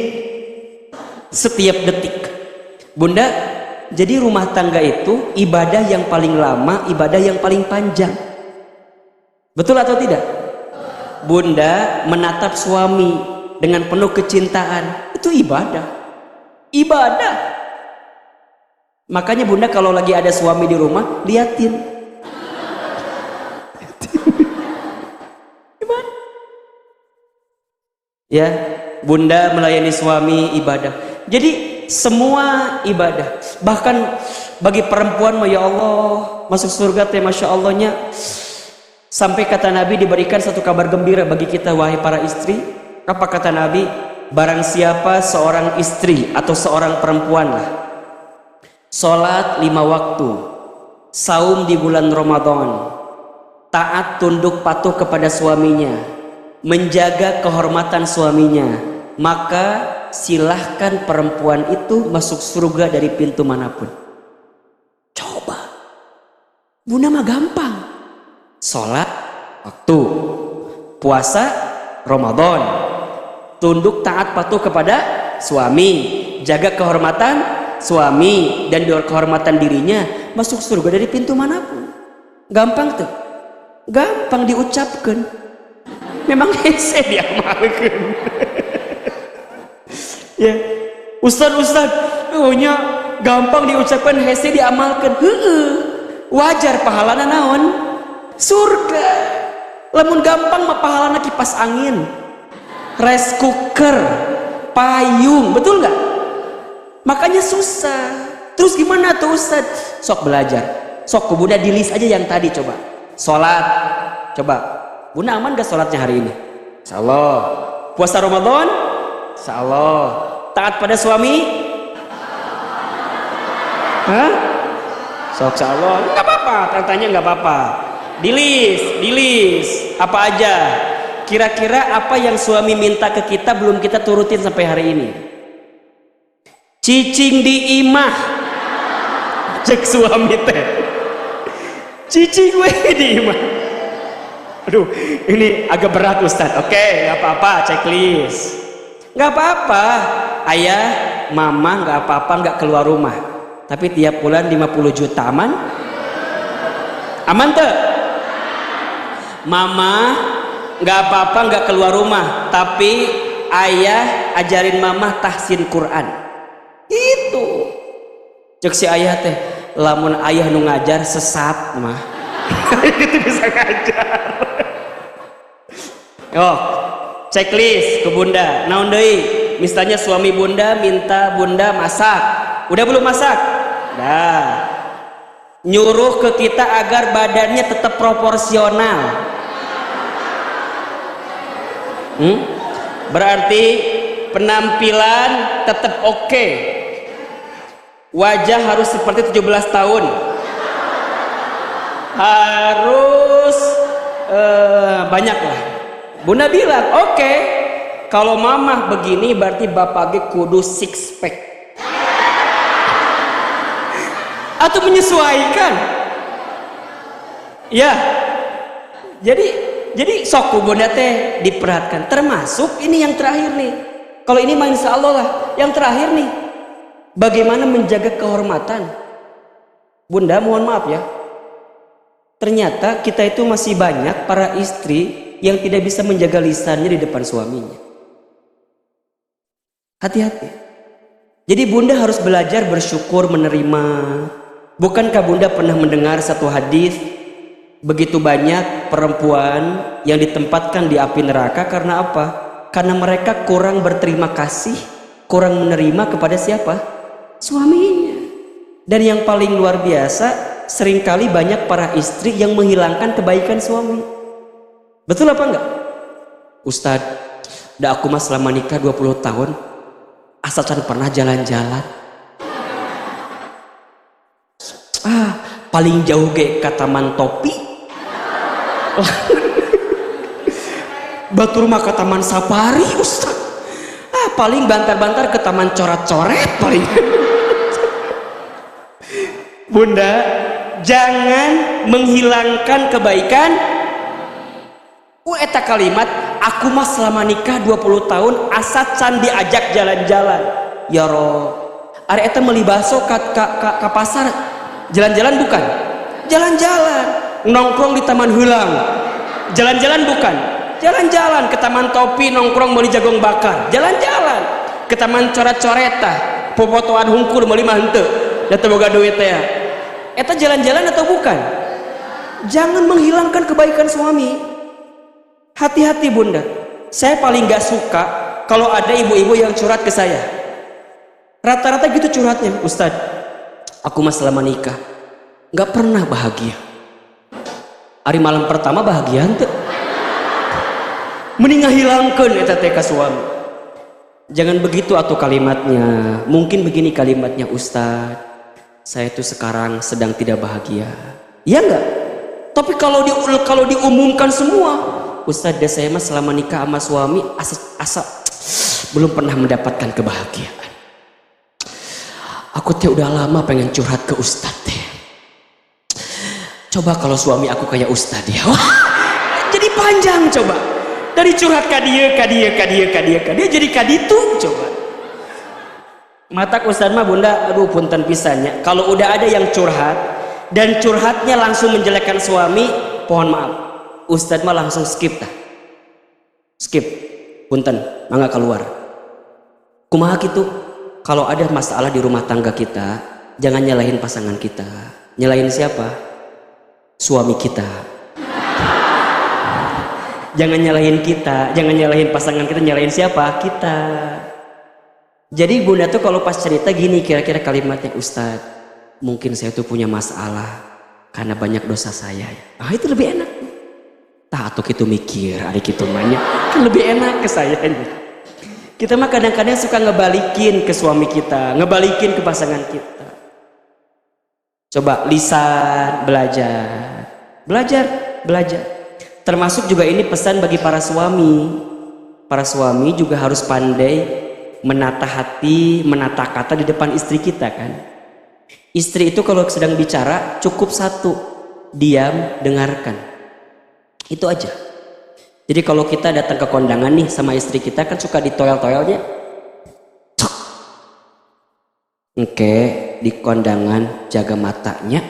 setiap detik. Bunda, jadi rumah tangga itu ibadah yang paling lama, ibadah yang paling panjang. Betul atau tidak? Bunda menatap suami dengan penuh kecintaan, itu ibadah. Makanya bunda kalau lagi ada suami di rumah, liatin. Ya, Bunda melayani suami ibadah. Jadi semua ibadah. Bahkan bagi perempuan ya Allah masuk surga teh masya Allahnya. Sampai kata Nabi diberikan satu kabar gembira bagi kita wahai para istri. Apa kata Nabi? Barang siapa seorang istri atau seorang perempuan lah, sholat 5 waktu, saum di bulan Ramadan, taat tunduk patuh kepada suaminya, menjaga kehormatan suaminya, maka silahkan perempuan itu masuk surga dari pintu manapun. Coba, Bunda mah gampang. Sholat waktu, puasa Ramadan, tunduk taat patuh kepada suami, jaga kehormatan suami dan kehormatan dirinya, masuk surga dari pintu manapun. Gampang tuh, gampang diucapkan. Memang hese diamalkan. Ya, Ustad, nya gampang diucapkan, hese diamalkan. Wajar pahalana naon? Surga. Lamun gampang mah pahalana kipas angin, rice cooker, payung, betul nggak? Makanya susah. Terus gimana tuh Ustad? Sok belajar. Sok ke Bunda di list aja yang tadi coba. Sholat, coba. Bunda aman gak sholatnya hari ini? Insya Allah. Puasa Ramadan? Insya Allah. Taat pada suami? Hah? Sok insya Allah. Gak apa-apa, tanya gak apa-apa. Di list. Apa aja? Kira-kira apa yang suami minta ke kita belum kita turutin sampai hari ini? Cicing di imah. Cek suami teh. Cicing we di imah. Aduh, ini agak berat Ustaz. Oke, nggak apa-apa, checklist. Nggak apa-apa, ayah, mama nggak apa-apa nggak keluar rumah. Tapi tiap bulan 50 juta aman? Aman tuh? Mama nggak apa-apa nggak keluar rumah. Tapi ayah ajarin mama tahsin Quran. Itu. Cek si ayah teh, lamun ayah nu ngajar sesat mah. Itu bisa ngajar. Oh, checklist ke Bunda. Naon deui? Misalnya suami Bunda minta Bunda masak. Udah belum masak? Dah. Nyuruh ke kita agar badannya tetap proporsional. Berarti penampilan tetap oke. Wajah harus seperti 17 tahun. Harus banyak lah. Bunda bilang oke, kalau mama begini berarti bapaknya kudu six pack. Atau menyesuaikan. Ya. Jadi sok Bunda teh diperhatikan. Termasuk ini yang terakhir nih. Kalau ini mah insya Allah lah. Yang terakhir nih, bagaimana menjaga kehormatan. Bunda mohon maaf ya, ternyata kita itu masih banyak para istri yang tidak bisa menjaga lisannya di depan suaminya. Hati-hati. Jadi Bunda harus belajar bersyukur, menerima. Bukankah Bunda pernah mendengar satu hadis, begitu banyak perempuan yang ditempatkan di api neraka karena apa? Karena mereka kurang berterima kasih, kurang menerima kepada siapa? Suaminya. Dan yang paling luar biasa, seringkali banyak para istri yang menghilangkan kebaikan suami. Betul apa enggak? Ustadz, dah aku mah selama nikah 20 tahun asal can pernah jalan-jalan. Paling jauh ge ke Taman Topi. Batur mah ke Taman Safari Ustadz. Paling bantar-bantar ke Taman Coret-coret paling. Bunda, jangan menghilangkan kebaikan. Eta kalimat, aku mah selama nikah 20 tahun asa can diajak jalan-jalan. Ya Rob, are eta meuli baso ka pasar, jalan-jalan bukan? Jalan-jalan, nongkrong di Taman Heulang. Jalan-jalan bukan? Jalan-jalan ke Taman Topi, nongkrong meuli jagung bakar. Jalan-jalan ke Taman Coret-coreta, popotoan hungkul meuli mah henteu. Da teu boga duit teh. Eta jalan-jalan atau bukan? Jangan menghilangkan kebaikan suami. Hati-hati Bunda. Saya paling gak suka kalau ada ibu-ibu yang curhat ke saya, rata-rata gitu curhatnya, Ustadz, aku mah selama nikah nggak pernah bahagia. Hari malam pertama bahagia ente, mending ngahilangkeun eta teh ka suami. Jangan begitu atuh kalimatnya. Mungkin begini kalimatnya, Ustadz, saya tuh sekarang sedang tidak bahagia. Iya enggak? Tapi kalau diumumkan semua, Ustadz, saya mah selama nikah sama suami asa belum pernah mendapatkan kebahagiaan. Aku teh udah lama pengen curhat ke Ustadz teh. Coba kalau suami aku kayak Ustadz ya. Wah, jadi panjang coba. Dari curhat ka dia jadi kaditu coba. Matak Ustadz mah bunda, aduh punten pisannya. Kalau udah ada yang curhat dan curhatnya langsung menjelekkan suami, pohon maaf, Ustadz mah langsung skip dah. Skip, punten, mangga keluar. Kumaha gitu? Kalau ada masalah di rumah tangga kita, jangan nyalahin pasangan kita. Nyalahin siapa? Suami kita. Jangan nyalahin kita, jangan nyalahin pasangan kita, nyalahin siapa? Kita. Jadi bunda tuh kalau pas cerita gini kira-kira kalimatnya, Ustadz, mungkin saya tuh punya masalah karena banyak dosa saya. Ah itu lebih enak. Tah atau gitu mikir, adik itu banyak kan lebih enak ke saya. Kita mah kadang-kadang suka ngebalikin ke suami kita, ngebalikin ke pasangan kita. Coba lisan, belajar. Termasuk juga ini pesan bagi para suami. Para suami juga harus pandai menata hati, menata kata di depan istri kita kan. Istri itu kalau sedang bicara cukup satu, diam, dengarkan. Itu aja. Jadi kalau kita datang ke kondangan nih sama istri kita kan suka ditoel-toelnya. Oke, di kondangan jaga matanya.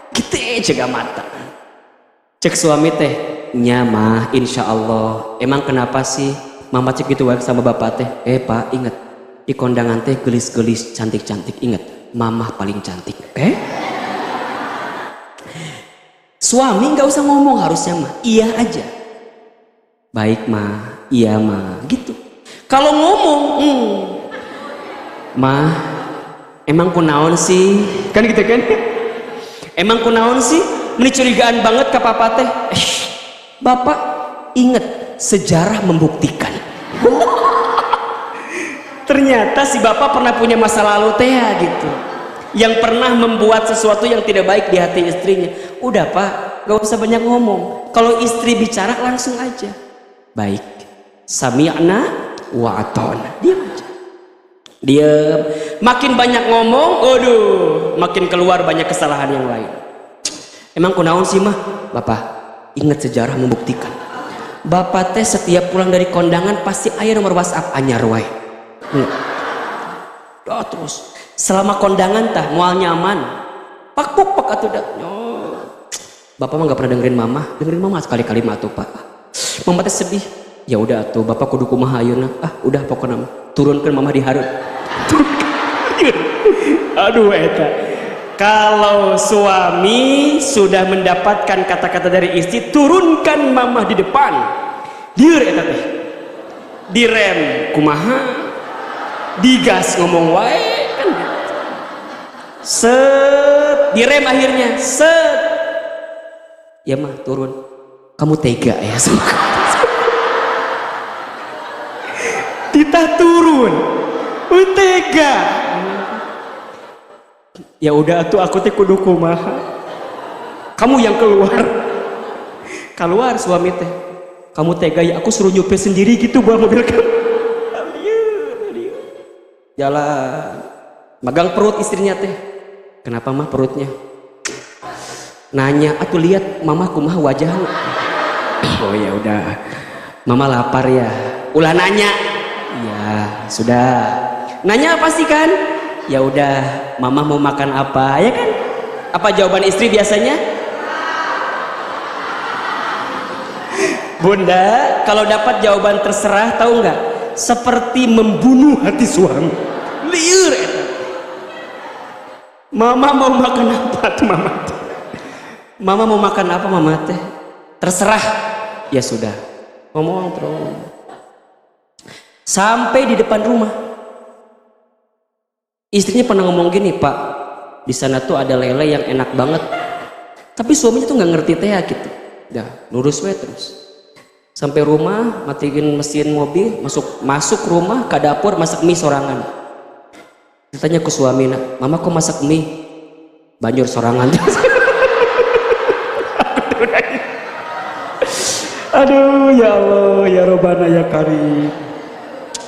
Kita jaga mata. Cek suami teh, nya mah insya Allah. Emang kenapa sih mama cek gitu sama bapak teh? Pak inget di kondangan teh gelis-gelis cantik-cantik, inget mamah paling cantik. Suami nggak usah ngomong harusnya mah iya aja. Baik mah, iya mah gitu. Kalau ngomong, mah emang kunaon sih? Kan gitu kan? Emang kunaon sih? Mencurigaan banget ke papa teh. Bapak inget sejarah membuktikan. Ternyata si bapak pernah punya masa lalu teh gitu, yang pernah membuat sesuatu yang tidak baik di hati istrinya. Udah pak, gak usah banyak ngomong. Kalau istri bicara langsung aja. Baik, sami'na wa ata'na. Diam aja. Diam. Makin banyak ngomong, aduh, makin keluar banyak kesalahan yang lain. Emang kunaon sih mah? Bapak ingat sejarah membuktikan. Bapak teh setiap pulang dari kondangan pasti aya nomor WhatsApp anyar wae. Terus selama kondangan tah moal nyaman. Pak atuh dah. Bapak mah gak pernah dengerin mama sekali-kali mah atuh pak. Mama teh sedih. Ya udah atuh bapak kudu kumaha ayeuna. Udah pokokna turunkeun mama di hareup. Aduh eta. Kalau suami sudah mendapatkan kata-kata dari istri, turunkan mamah di depan. Dieur eta teh. Direm kumaha? Digas ngomong wae kan. Set, direm akhirnya. Set. Ya mah turun. Kamu tega ya sama Tita turun. Tega. Ya udah tuh aku teh kudu kumaha. Kamu yang keluar suami teh. Kamu tega ya aku suruh nyupir sendiri gitu bawa mobil kamu. Jalan magang perut istrinya teh. Kenapa mah perutnya? Nanya, atuh lihat mama kumaha wajahnya. Oh ya udah. Mama lapar ya. Ulah nanya. Ya sudah. Nanya apa sih kan? Ya udah, mama mau makan apa, ya kan? Apa jawaban istri biasanya? Bunda, kalau dapat jawaban terserah, tahu nggak? Seperti membunuh hati suami. Liur. Mama mau makan apa tuh mama? Mama mau makan apa mama teh? Terserah. Ya sudah. Ngomong terus. Sampai di depan rumah. Istrinya pernah ngomong gini, Pak, di sana tuh ada lele yang enak banget. Tapi suaminya tuh nggak ngerti teh gitu. Dah, lurus we terus. Sampai rumah, matiin mesin mobil, masuk rumah ke dapur masak mie sorangan. Ditanya ke suami, "Mama kok masak mie?" "Banjur sorangan." Aduh, ya Allah, ya Robbana ya Karim.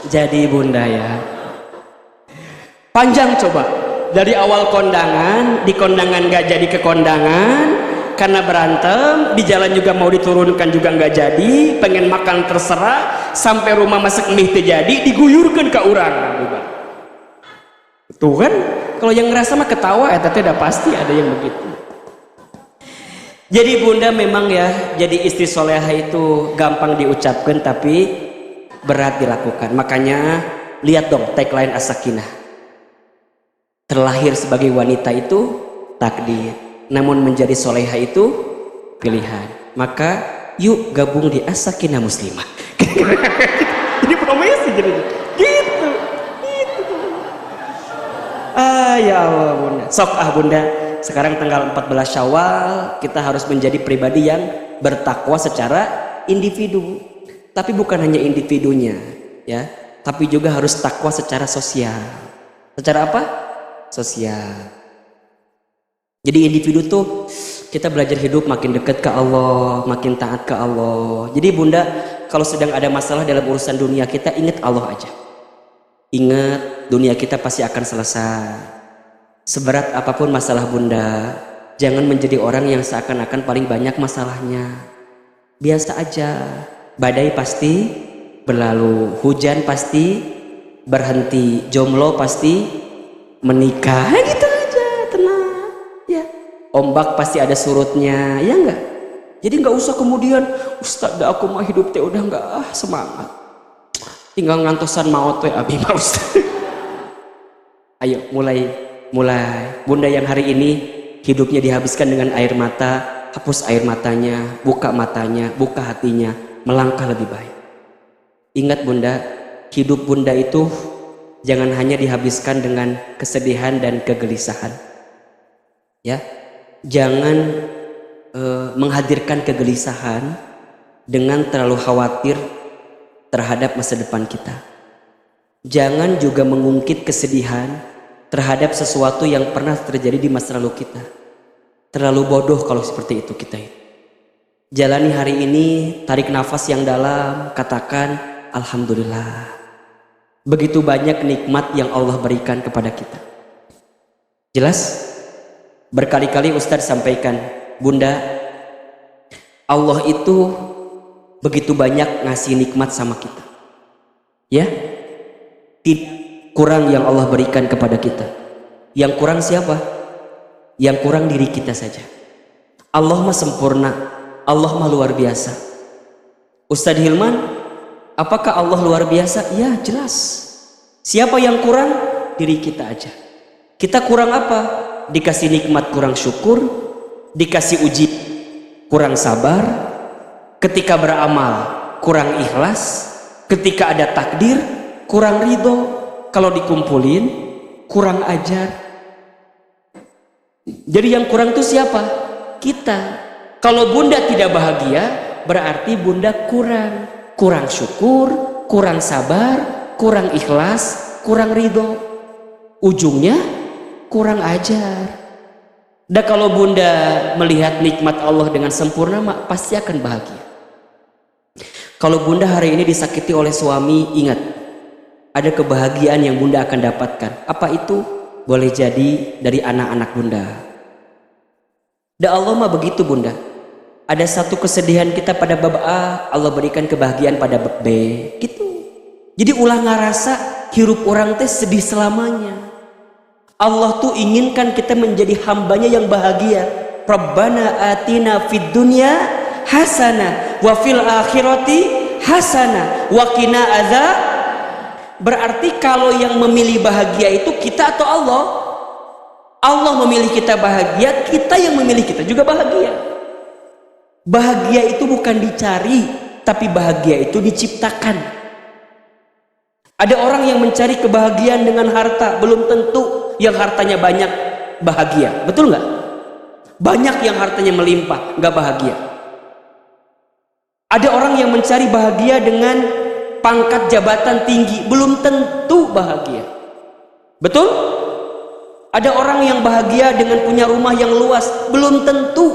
Jadi bunda ya, panjang coba. Dari awal kondangan, di kondangan gak jadi ke kondangan karena berantem, di jalan juga mau diturunkan juga gak jadi, pengen makan terserah, sampai rumah masak mie terjadi, diguyurkan ke orang. Tuh kan, kalau yang ngerasa mah ketawa ya, tapi udah pasti ada yang begitu. Jadi bunda memang ya, jadi istri soleha itu gampang diucapkan tapi berat dilakukan. Makanya lihat dong tagline As-Sakinah. Terlahir sebagai wanita itu takdir, namun menjadi soleha itu pilihan. Maka yuk gabung di As-Sakinah Muslimah. Jadi promesi jadi gitu. Ya Allah bunda. Sok bunda. Sekarang tanggal 14 Syawal kita harus menjadi pribadi yang bertakwa secara individu. Tapi bukan hanya individunya, ya, tapi juga harus takwa secara sosial. Secara apa? Sosial. Jadi individu tuh kita belajar hidup makin dekat ke Allah, makin taat ke Allah. Jadi bunda, kalau sedang ada masalah dalam urusan dunia kita, ingat Allah aja. Ingat dunia kita pasti akan selesai. Seberat apapun masalah bunda, jangan menjadi orang yang seakan-akan paling banyak masalahnya. Biasa aja, badai pasti berlalu, hujan pasti berhenti, jomblo pasti menikah, gitu aja, tenang ya. Ombak pasti ada surutnya, ya enggak? Jadi enggak usah kemudian, Ustaz aku mah hidup teh udah enggak semangat, tinggal ngantosan maut we abi mah Ustaz. Ayo mulai bunda yang hari ini hidupnya dihabiskan dengan air mata, hapus air matanya, buka hatinya, melangkah lebih baik. Ingat bunda, hidup bunda itu jangan hanya dihabiskan dengan kesedihan dan kegelisahan, ya. Jangan menghadirkan kegelisahan dengan terlalu khawatir terhadap masa depan kita. Jangan juga mengungkit kesedihan terhadap sesuatu yang pernah terjadi di masa lalu kita. Terlalu bodoh kalau seperti itu kita. Jalani hari ini, tarik nafas yang dalam, katakan Alhamdulillah. Begitu banyak nikmat yang Allah berikan kepada kita. Jelas? Berkali-kali Ustadz sampaikan, bunda, Allah itu begitu banyak ngasih nikmat sama kita. Ya? Tidak kurang yang Allah berikan kepada kita. Yang kurang siapa? Yang kurang diri kita saja. Allah mah sempurna, Allah mah luar biasa. Ustadz Hilman, apakah Allah luar biasa? Ya jelas. Siapa yang kurang? Diri kita aja. Kita kurang apa? Dikasih nikmat kurang syukur, dikasih uji kurang sabar, ketika beramal kurang ikhlas, ketika ada takdir kurang ridho. Kalau dikumpulin kurang ajar. Jadi yang kurang itu siapa? Kita. Kalau bunda tidak bahagia, berarti bunda kurang syukur, kurang sabar, kurang ikhlas, kurang ridho. Ujungnya kurang ajar. Dan kalau bunda melihat nikmat Allah dengan sempurna, pasti akan bahagia. Kalau bunda hari ini disakiti oleh suami, ingat, ada kebahagiaan yang bunda akan dapatkan. Apa itu? Boleh jadi dari anak-anak bunda. Dan Allah mah begitu bunda. Ada satu kesedihan kita pada bab A, Allah berikan kebahagiaan pada bab B. Gitu. Jadi ulah ngerasa hirup orang teh sedih selamanya. Allah tuh inginkan kita menjadi hambanya yang bahagia. Rabbana atina fid dunya hasanah wa fil akhirati hasanah wa qina azab. Berarti kalau yang memilih bahagia itu kita atau Allah? Allah memilih kita bahagia, kita yang memilih kita juga bahagia. Bahagia itu bukan dicari, tapi bahagia itu diciptakan. Ada orang yang mencari kebahagiaan dengan harta, belum tentu yang hartanya banyak bahagia. Betul nggak? Banyak yang hartanya melimpah, nggak bahagia. Ada orang yang mencari bahagia dengan pangkat jabatan tinggi, belum tentu bahagia. Betul? Ada orang yang bahagia dengan punya rumah yang luas, belum tentu.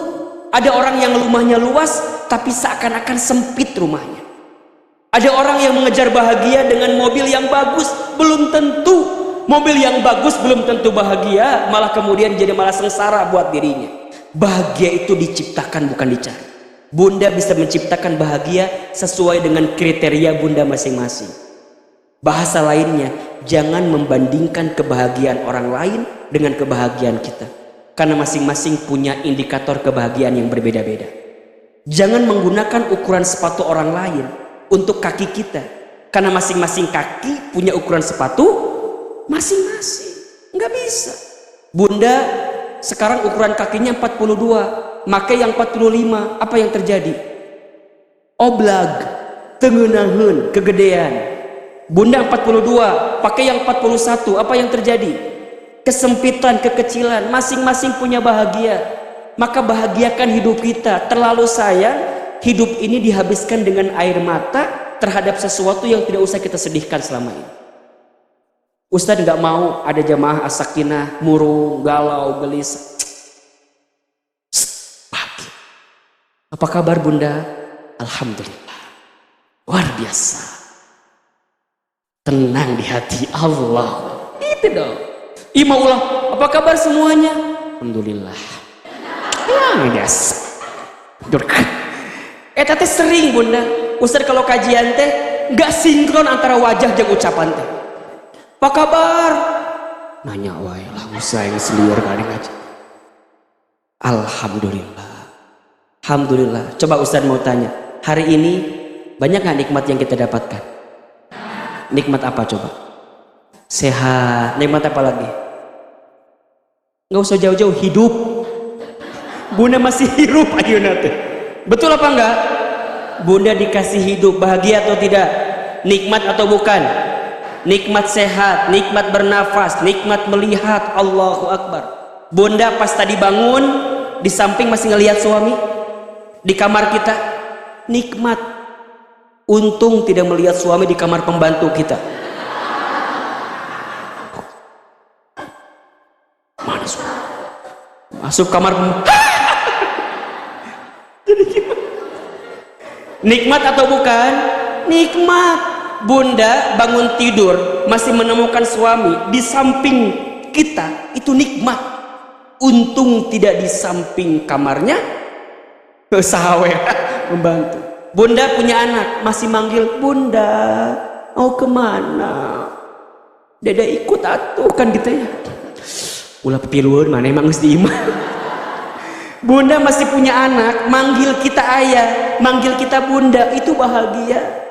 Ada orang yang rumahnya luas, tapi seakan-akan sempit rumahnya. Ada orang yang mengejar bahagia dengan mobil yang bagus, belum tentu. Mobil yang bagus belum tentu bahagia, malah kemudian jadi malah sengsara buat dirinya. Bahagia itu diciptakan, bukan dicari. Bunda bisa menciptakan bahagia sesuai dengan kriteria bunda masing-masing. Bahasa lainnya, jangan membandingkan kebahagiaan orang lain dengan kebahagiaan kita, karena masing-masing punya indikator kebahagiaan yang berbeda-beda. Jangan menggunakan ukuran sepatu orang lain untuk kaki kita, karena masing-masing kaki punya ukuran sepatu masing-masing. Nggak bisa. Bunda sekarang ukuran kakinya 42, makai yang 45, apa yang terjadi? Oblag, tengenaheun, kegedean. Bunda 42, pakai yang 41, apa yang terjadi? Kesempitan, kekecilan. Masing-masing punya bahagia. Maka bahagiakan hidup kita. Terlalu sayang, hidup ini dihabiskan dengan air mata terhadap sesuatu yang tidak usah kita sedihkan selama ini. Ustadz nggak mau ada jamaah as-sakinah murung, galau, gelisah. Bahagia. Apa kabar bunda? Alhamdulillah, luar biasa. Tenang di hati Allah. Itu dong. Ima ulang, apa kabar semuanya? Alhamdulillah. Luar biasa. Teh sering bunda. Ustaz kalau kajian teh nggak sinkron antara wajah dan ucapan teh. Apa kabar? Nanya wae lah usah yang seliur kali ngaji. Alhamdulillah. Alhamdulillah. Coba Ustaz mau tanya, hari ini banyak nggak nikmat yang kita dapatkan? Nikmat apa coba? Sehat. Nikmat apa lagi? Nggak usah jauh-jauh, hidup. Bunda masih hidup ayeuna teh. Betul apa enggak? Bunda dikasih hidup, bahagia atau tidak? Nikmat atau bukan? Nikmat sehat, nikmat bernafas, nikmat melihat. Allahu Akbar. Bunda pas tadi bangun, di samping masih ngelihat suami di kamar kita, nikmat. Untung tidak melihat suami di kamar pembantu kita. Mana suami? Masuk kamar Jadi gimana? Nikmat atau bukan? Nikmat. Bunda bangun tidur masih menemukan suami di samping kita, itu nikmat. Untung tidak di samping kamarnya sahawe membantu. Bunda punya anak, masih manggil bunda, mau kemana? Dede ikut atuh kan gitu ya. Ulah piluan mana emang mesti imah. Bunda masih punya anak, manggil kita ayah, manggil kita bunda, itu bahagia.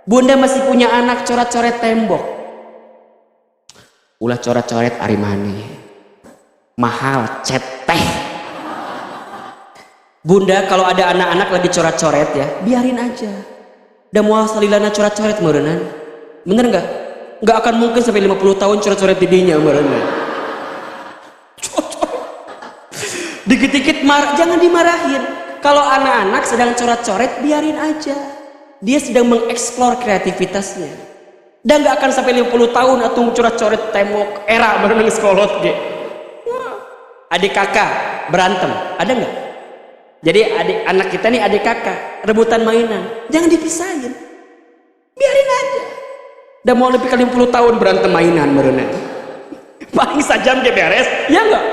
Bunda masih punya anak, coret-coret tembok. Ulah coret-coret arimani. Mahal, ceteh. Bunda kalau ada anak-anak lagi coret-coret ya, biarin aja. Dan mau salilana coret-coret meureunana. Bener nggak? Nggak akan mungkin sampai 50 tahun coret-coret didinya meureunana. Dikit-dikit jangan dimarahin. Kalau anak-anak sedang coret-coret, biarin aja. Dia sedang mengeksplor kreativitasnya. Dan nggak akan sampai 50 tahun atau coret-coret tembok era bareng sekolot ge. Adik kakak berantem, ada nggak? Jadi anak kita nih adik kakak rebutan mainan, jangan dipisahin, biarin aja. Dan mau lebih kali 50 tahun berantem mainan merenang, paling sajam dia beres, ya enggak?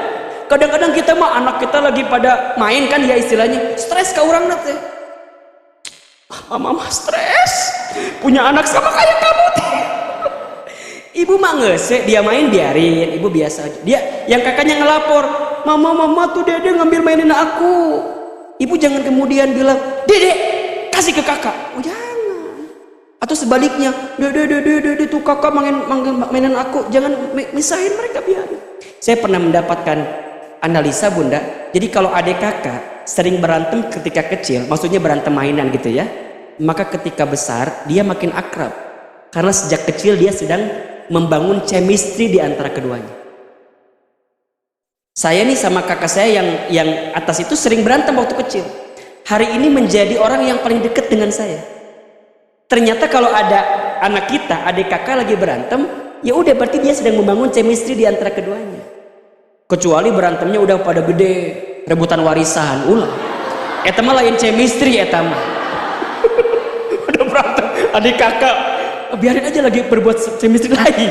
Kadang-kadang kita mah anak kita lagi pada main kan ya istilahnya, stres ke orang nanti. Mama stres, punya anak sama kayak kamu. Ibu mah ngese, dia main biarin, ibu biasa aja. Dia yang kakaknya ngelapor, mama tuh dede ngambil mainan aku. Ibu jangan kemudian bilang, dede kasih ke kakak. Oh jangan. Atau sebaliknya, dede tuh kakak mainan aku. Jangan misahin mereka, biarin. Saya pernah mendapatkan analisa bunda. Jadi kalau adik kakak sering berantem ketika kecil, maksudnya berantem mainan gitu ya. Maka ketika besar dia makin akrab. Karena sejak kecil dia sedang membangun chemistry di antara keduanya. Saya nih sama kakak saya yang atas itu sering berantem waktu kecil. Hari ini menjadi orang yang paling dekat dengan saya. Ternyata kalau ada anak kita, adik kakak lagi berantem, ya udah berarti dia sedang membangun chemistry di antara keduanya. Kecuali berantemnya udah pada gede, rebutan warisan, ulah. Eta mah lain chemistry eta mah. Udah berantem adik kakak, biarin aja lagi berbuat chemistry lagi.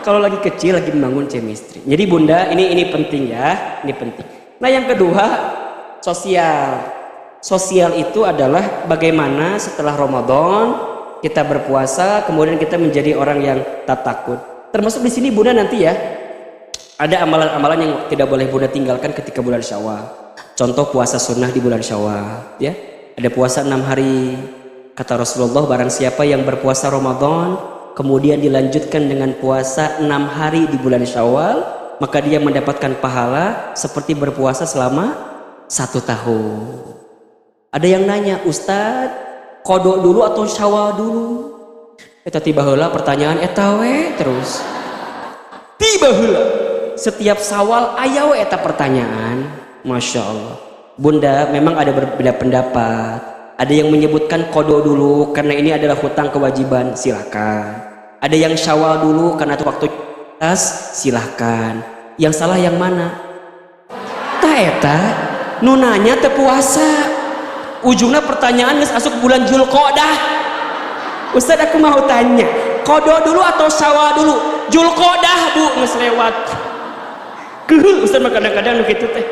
Kalau lagi kecil lagi membangun chemistry. Jadi bunda ini penting ya, ini penting. Nah yang kedua sosial. Sosial itu adalah bagaimana setelah Ramadan kita berpuasa, kemudian kita menjadi orang yang tak takut. Termasuk di sini bunda nanti ya ada amalan-amalan yang tidak boleh bunda tinggalkan ketika bulan Syawal. Contoh puasa sunnah di bulan Syawal, ya. Ada puasa 6 hari. Kata Rasulullah, barang siapa yang berpuasa Ramadan kemudian dilanjutkan dengan puasa 6 hari di bulan Syawal, maka dia mendapatkan pahala seperti berpuasa selama 1 tahun. Ada yang nanya, Ustadz, qodho dulu atau Syawal dulu? Eta tiba heula pertanyaan eta we terus. Tiba heula setiap Syawal aya we eta pertanyaan. Masya Allah. Bunda, memang ada berbeda pendapat. Ada yang menyebutkan qodho dulu karena ini adalah hutang kewajiban, silakan. Ada yang Syawal dulu karena itu waktu silahkan. Yang salah yang mana? Ta eta nu nanya teu puasa. Ujungnya pertanyaan geus asup bulan Zulqa'dah. Ustaz aku mau tanya, qodho dulu atau Syawal dulu? Zulqa'dah Bu, geus lewat. Keul Ustaz mah kadang-kadang nu kitu teh.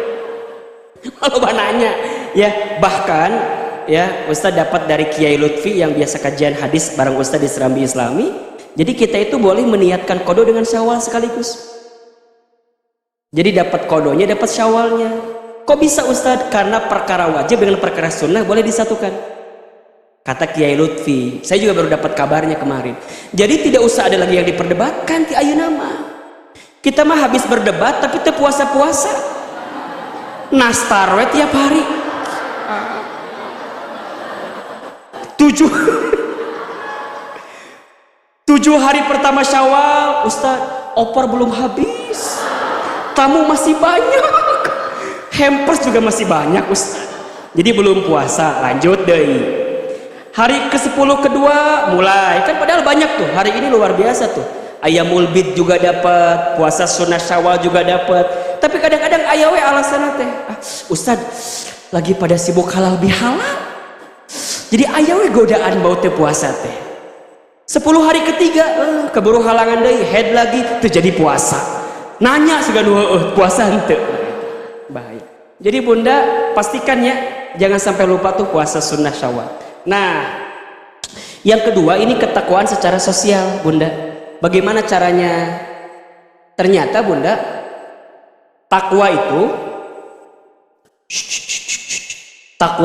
Kalau nanya ya, bahkan ya Ustaz dapat dari Kiai Lutfi yang biasa kajian hadis bareng Ustaz di Serambi Islami. Jadi kita itu boleh meniatkan qodho dengan Syawal sekaligus. Jadi dapat qodhonya, dapat Syawalnya. Kok bisa Ustaz? Karena perkara wajib dengan perkara sunnah boleh disatukan. Kata Kiai Lutfi. Saya juga baru dapat kabarnya kemarin. Jadi tidak usah ada lagi yang diperdebatkan ti ayeuna mah. Kita mah habis berdebat tapi teu puasa-puasa. Nastar we tiap hari. 7 hari pertama Syawal, Ustaz, opor belum habis. Tamu masih banyak. Hampers juga masih banyak, Ustaz. Jadi belum puasa, lanjut deui. Hari ke-10 kedua mulai. Kan padahal banyak tuh. Hari ini luar biasa tuh. Ayamul bid juga dapat, puasa sunnah Syawal juga dapat. Tapi kadang-kadang aya we alasan teh. Ustaz, lagi pada sibuk halal bihalal. Jadi aya we godaan bau teh puasa teh. 10 hari ketiga keburu halangan deui, head lagi terjadi puasa. Nanya segala puasa henteu. Bahaya. Jadi bunda pastikan ya jangan sampai lupa tuh puasa sunnah Syawal. Nah, yang kedua ini ketakwaan secara sosial bunda. Bagaimana caranya? Ternyata bunda, takwa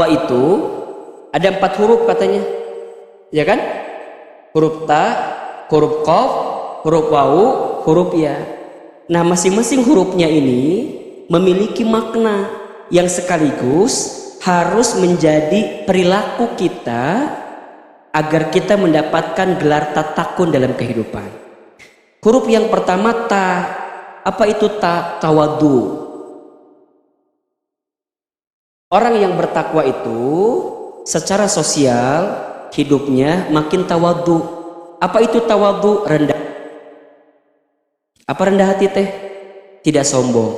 itu ada 4 huruf katanya, ya kan? Huruf ta, huruf qaf, huruf wawu, huruf ya. Nah masing-masing hurufnya ini memiliki makna yang sekaligus harus menjadi perilaku kita agar kita mendapatkan gelar tatakun dalam kehidupan. Huruf yang pertama ta. Apa itu ta? Tawadhu. Orang yang bertakwa itu secara sosial hidupnya makin tawadhu. Apa itu tawadhu? Rendah. Apa rendah hati teh? Tidak sombong.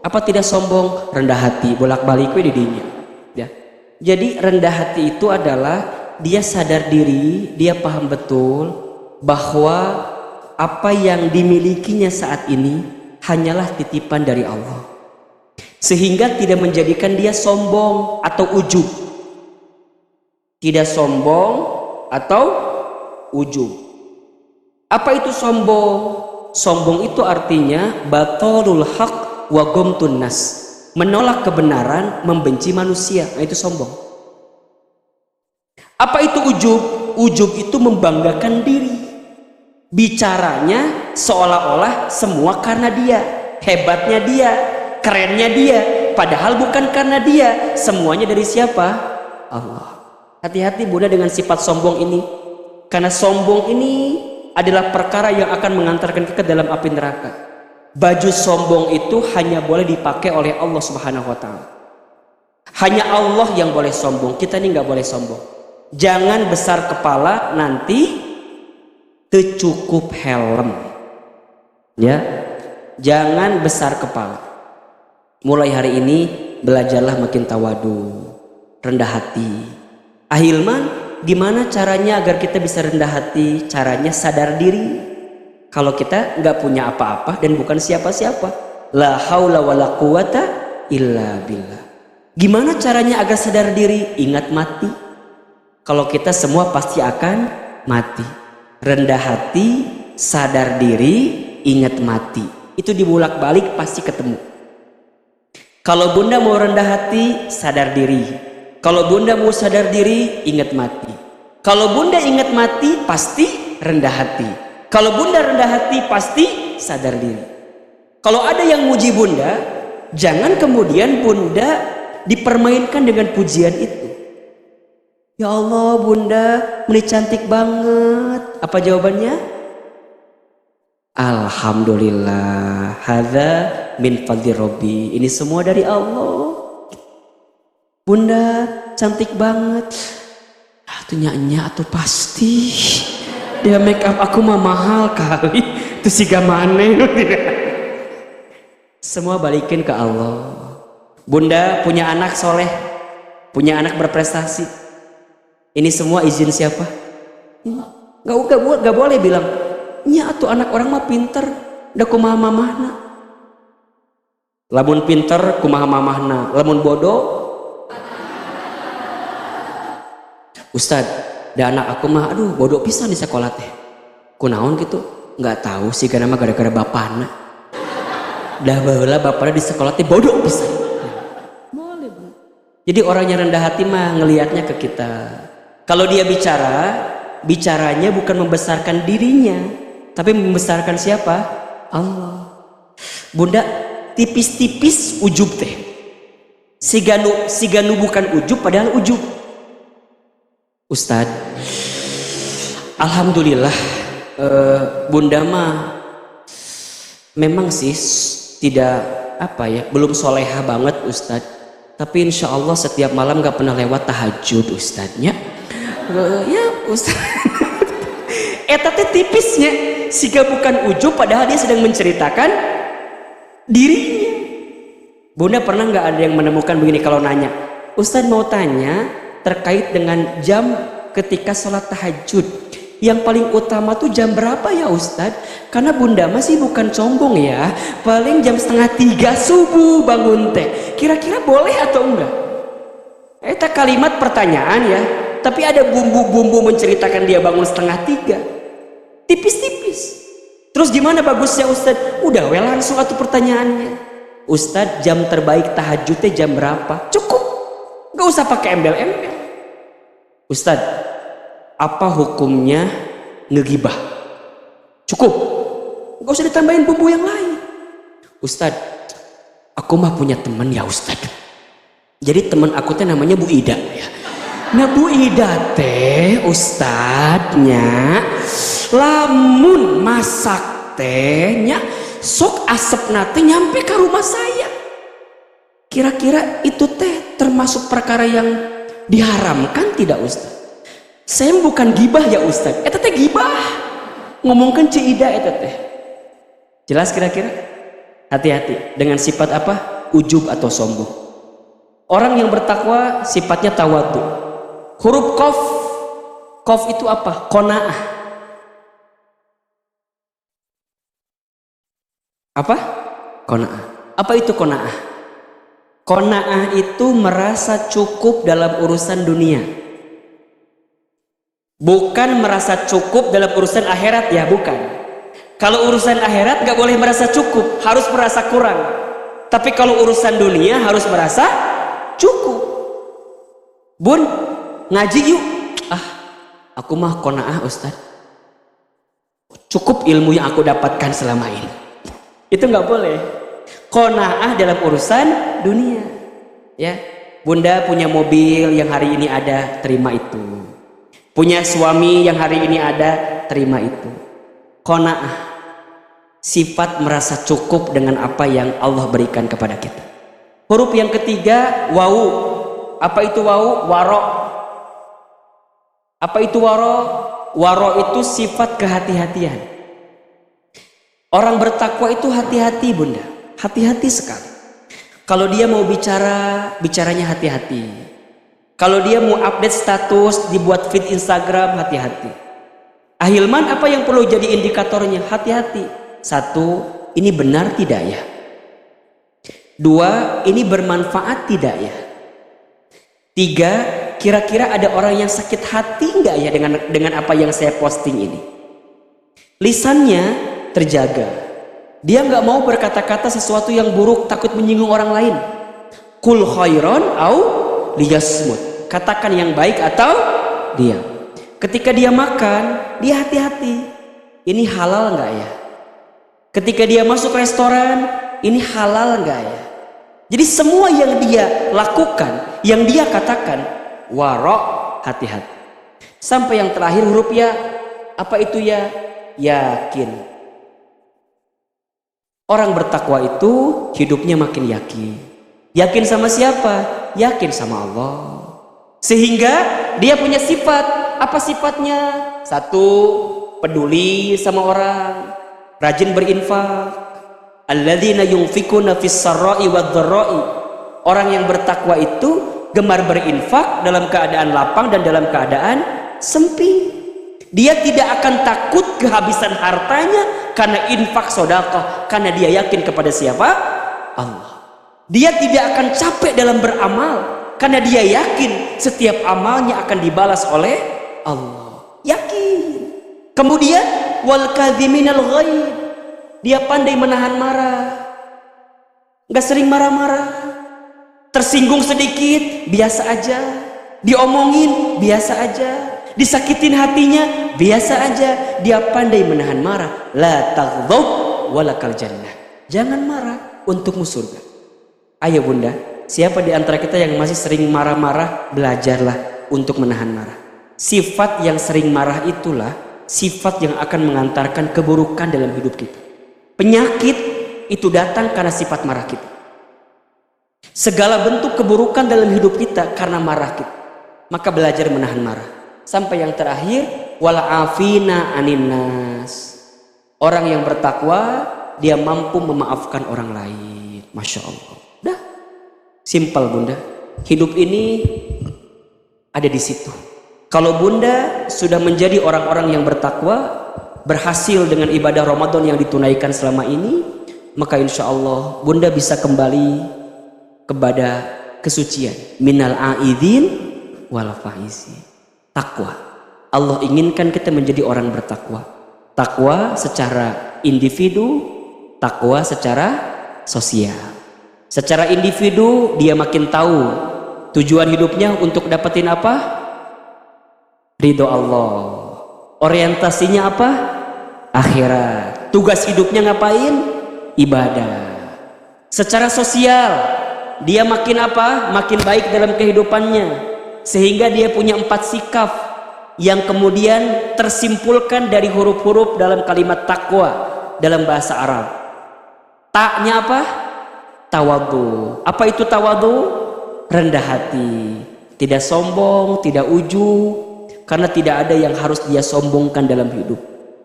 Apa tidak sombong? Rendah hati. Bolak-balik we di dinya. Ya. Jadi rendah hati itu adalah dia sadar diri, dia paham betul bahwa apa yang dimilikinya saat ini hanyalah titipan dari Allah. Sehingga tidak menjadikan dia sombong atau ujub. Tidak sombong atau ujub. Apa itu sombong? Sombong itu artinya batalul haq wa ghamtun nas. Menolak kebenaran, membenci manusia. Nah, itu sombong. Apa itu ujub? Ujub itu membanggakan diri. Bicaranya seolah-olah semua karena dia, hebatnya dia, kerennya dia, padahal bukan karena dia. Semuanya dari siapa? Allah. Hati-hati bunda dengan sifat sombong ini. Karena sombong ini adalah perkara yang akan mengantarkan kita ke dalam api neraka. Baju sombong itu hanya boleh dipakai oleh Allah Subhanahu wa taala. Hanya Allah yang boleh sombong, kita ini nggak boleh sombong. Jangan besar kepala, nanti tercukup helm. Ya, jangan besar kepala. Mulai hari ini belajarlah makin tawadu, rendah hati. Ahilman, gimana caranya agar kita bisa rendah hati? Caranya sadar diri. Kalau kita nggak punya apa-apa dan bukan siapa-siapa, la haula wala quwata illa billah. Gimana caranya agar sadar diri? Ingat mati. Kalau kita semua pasti akan mati. Rendah hati, sadar diri, ingat mati. Itu dibulak-balik pasti ketemu. Kalau bunda mau rendah hati, sadar diri. Kalau bunda mau sadar diri, ingat mati. Kalau bunda ingat mati, pasti rendah hati. Kalau bunda rendah hati, pasti sadar diri. Kalau ada yang muji bunda, jangan kemudian bunda dipermainkan dengan pujian itu. Ya Allah, bunda, ini cantik banget. Apa jawabannya? Alhamdulillah, hadza min fadli Rabbi. Ini semua dari Allah. Bunda, cantik banget. Itu nyanyi atau pasti. Dia make up aku mah mahal kali. Itu si gamane. Semua balikin ke Allah. Bunda punya anak soleh, punya anak berprestasi. Ini semua izin siapa? Gak boleh bilang, nya tuh anak orang mah pinter, da kumaha mamahna. Lamun pinter kumaha mamahna, lamun bodoh. Ustad, da anak aku mah aduh bodoh pisan di sekolah teh. Kunaon gitu? Nggak tahu sih, karena mah gara-gara bapana. Dah baheula bapana di sekolah teh bodoh pisan. Boleh, Bu. Jadi orang yang rendah hati mah ngelihatnya ke kita. Kalau dia bicara, bicaranya bukan membesarkan dirinya, tapi membesarkan siapa? Allah. Bunda, tipis-tipis ujub teh. Siganu bukan ujub padahal ujub. Ustad, alhamdulillah, bunda mah memang sih tidak belum soleha banget Ustad. Tapi insya Allah setiap malam gak pernah lewat tahajud Ustadnya. Ya Ustad. Eta teh tipisnya, siga bukan ujub padahal dia sedang menceritakan dirinya. Bunda pernah nggak ada yang menemukan begini kalau nanya, Ustadz mau tanya terkait dengan jam ketika sholat tahajud, yang paling utama tuh jam berapa ya Ustadz? Karena bunda masih bukan sombong ya, paling jam 2:30 subuh bangun teh. Kira-kira boleh atau enggak? Eta kalimat pertanyaan ya, tapi ada bumbu-bumbu menceritakan dia bangun 2:30. Tipis-tipis. Terus gimana bagusnya Ustadz? Udah langsung atuh pertanyaannya. Ustadz, jam terbaik tahajudnya jam berapa? Cukup, gak usah pakai embel-embel. Ustadz, apa hukumnya ngegibah? Cukup, gak usah ditambahin bumbu yang lain. Ustadz, aku mah punya teman ya Ustadz. Jadi teman aku teh namanya Bu Ida ya. Nah Bu Ida teh Ustadznya lamun masak tehnya sok asep nate nyampe ke rumah saya. Kira-kira itu teh termasuk perkara yang diharamkan tidak Ustaz? Saya bukan gibah ya Ustaz, eta teh gibah. Ngomongkan Cida eta teh. Jelas kira-kira? Hati-hati dengan sifat apa? Ujub atau sombong. Orang yang bertakwa sifatnya tawadu. Huruf qaf itu apa? Qanaah. Apa? Qanaah. Apa itu qanaah? Qanaah itu merasa cukup dalam urusan dunia. Bukan merasa cukup dalam urusan akhirat ya, bukan. Kalau urusan akhirat gak boleh merasa cukup, harus merasa kurang. Tapi kalau urusan dunia harus merasa cukup. Bun, ngaji yuk. Aku mah qanaah Ustaz. Cukup ilmu yang aku dapatkan selama ini. Itu nggak boleh. Qanaah dalam urusan dunia. Ya, bunda punya mobil yang hari ini ada, terima itu. Punya suami yang hari ini ada, terima itu. Qanaah, sifat merasa cukup dengan apa yang Allah berikan kepada kita. Huruf yang ketiga, wawu. Apa itu wawu? Waro. Apa itu waro? Waro itu sifat kehati-hatian. Orang bertakwa itu hati-hati bunda, hati-hati sekali. Kalau dia mau bicara, bicaranya hati-hati. Kalau dia mau update status, dibuat feed Instagram, hati-hati. Ahilman, apa yang perlu jadi indikatornya? Hati-hati. Satu, ini benar tidak ya? Dua, ini bermanfaat tidak ya? Tiga, kira-kira ada orang yang sakit hati enggak ya dengan apa yang saya posting ini? Lisannya terjaga. Dia enggak mau berkata-kata sesuatu yang buruk, takut menyinggung orang lain. Kul khairon au liyasmut. Katakan yang baik atau diam. Ketika dia makan, dia hati-hati. Ini halal enggak ya? Ketika dia masuk restoran, ini halal enggak ya? Jadi semua yang dia lakukan, yang dia katakan, warok, hati-hati. Sampai yang terakhir huruf ya. Apa itu ya? Yakin. Orang bertakwa itu hidupnya makin yakin. Yakin sama siapa? Yakin sama Allah. Sehingga dia punya sifat. Apa sifatnya? Satu, peduli sama orang, rajin berinfak. Alladzina yunfikuna fis sarra'i wad-dharra'i. Orang yang bertakwa itu gemar berinfak dalam keadaan lapang dan dalam keadaan sempit. Dia tidak akan takut kehabisan hartanya karena infak sedekah, karena dia yakin kepada siapa? Allah. Dia tidak akan capek dalam beramal karena dia yakin setiap amalnya akan dibalas oleh Allah. Yakin. Kemudian wal kadhiminal ghaib. Dia pandai menahan marah. Enggak sering marah-marah. Tersinggung sedikit, biasa aja. Diomongin, biasa aja. Disakitin hatinya, biasa aja. Dia pandai menahan marah. La taghdab walakal jannah. Jangan marah, untukmu surga. Ayo bunda, siapa di antara kita yang masih sering marah-marah, belajarlah untuk menahan marah. Sifat yang sering marah itulah sifat yang akan mengantarkan keburukan dalam hidup kita. Penyakit itu datang karena sifat marah kita. Segala bentuk keburukan dalam hidup kita karena marah kita. Maka belajar menahan marah. Sampai yang terakhir, wal afina anin nas. Orang yang bertakwa, dia mampu memaafkan orang lain. Masya Allah. Dah, simpel bunda. Hidup ini ada di situ. Kalau bunda sudah menjadi orang-orang yang bertakwa, berhasil dengan ibadah Ramadan yang ditunaikan selama ini, maka insya Allah bunda bisa kembali kepada kesucian. Minal aidin wal faizin. Takwa. Allah inginkan kita menjadi orang bertakwa. Takwa secara individu, takwa secara sosial. Secara individu dia makin tahu tujuan hidupnya untuk dapetin apa? Ridho Allah. Orientasinya apa? Akhirat. Tugas hidupnya ngapain? Ibadah. Secara sosial dia makin apa? Makin baik dalam kehidupannya. Sehingga dia punya 4 sikap yang kemudian tersimpulkan dari huruf-huruf dalam kalimat takwa dalam bahasa Arab. Taknya apa? Tawadhu. Apa itu tawadhu? Rendah hati, tidak sombong, tidak ujub, karena tidak ada yang harus dia sombongkan dalam hidup.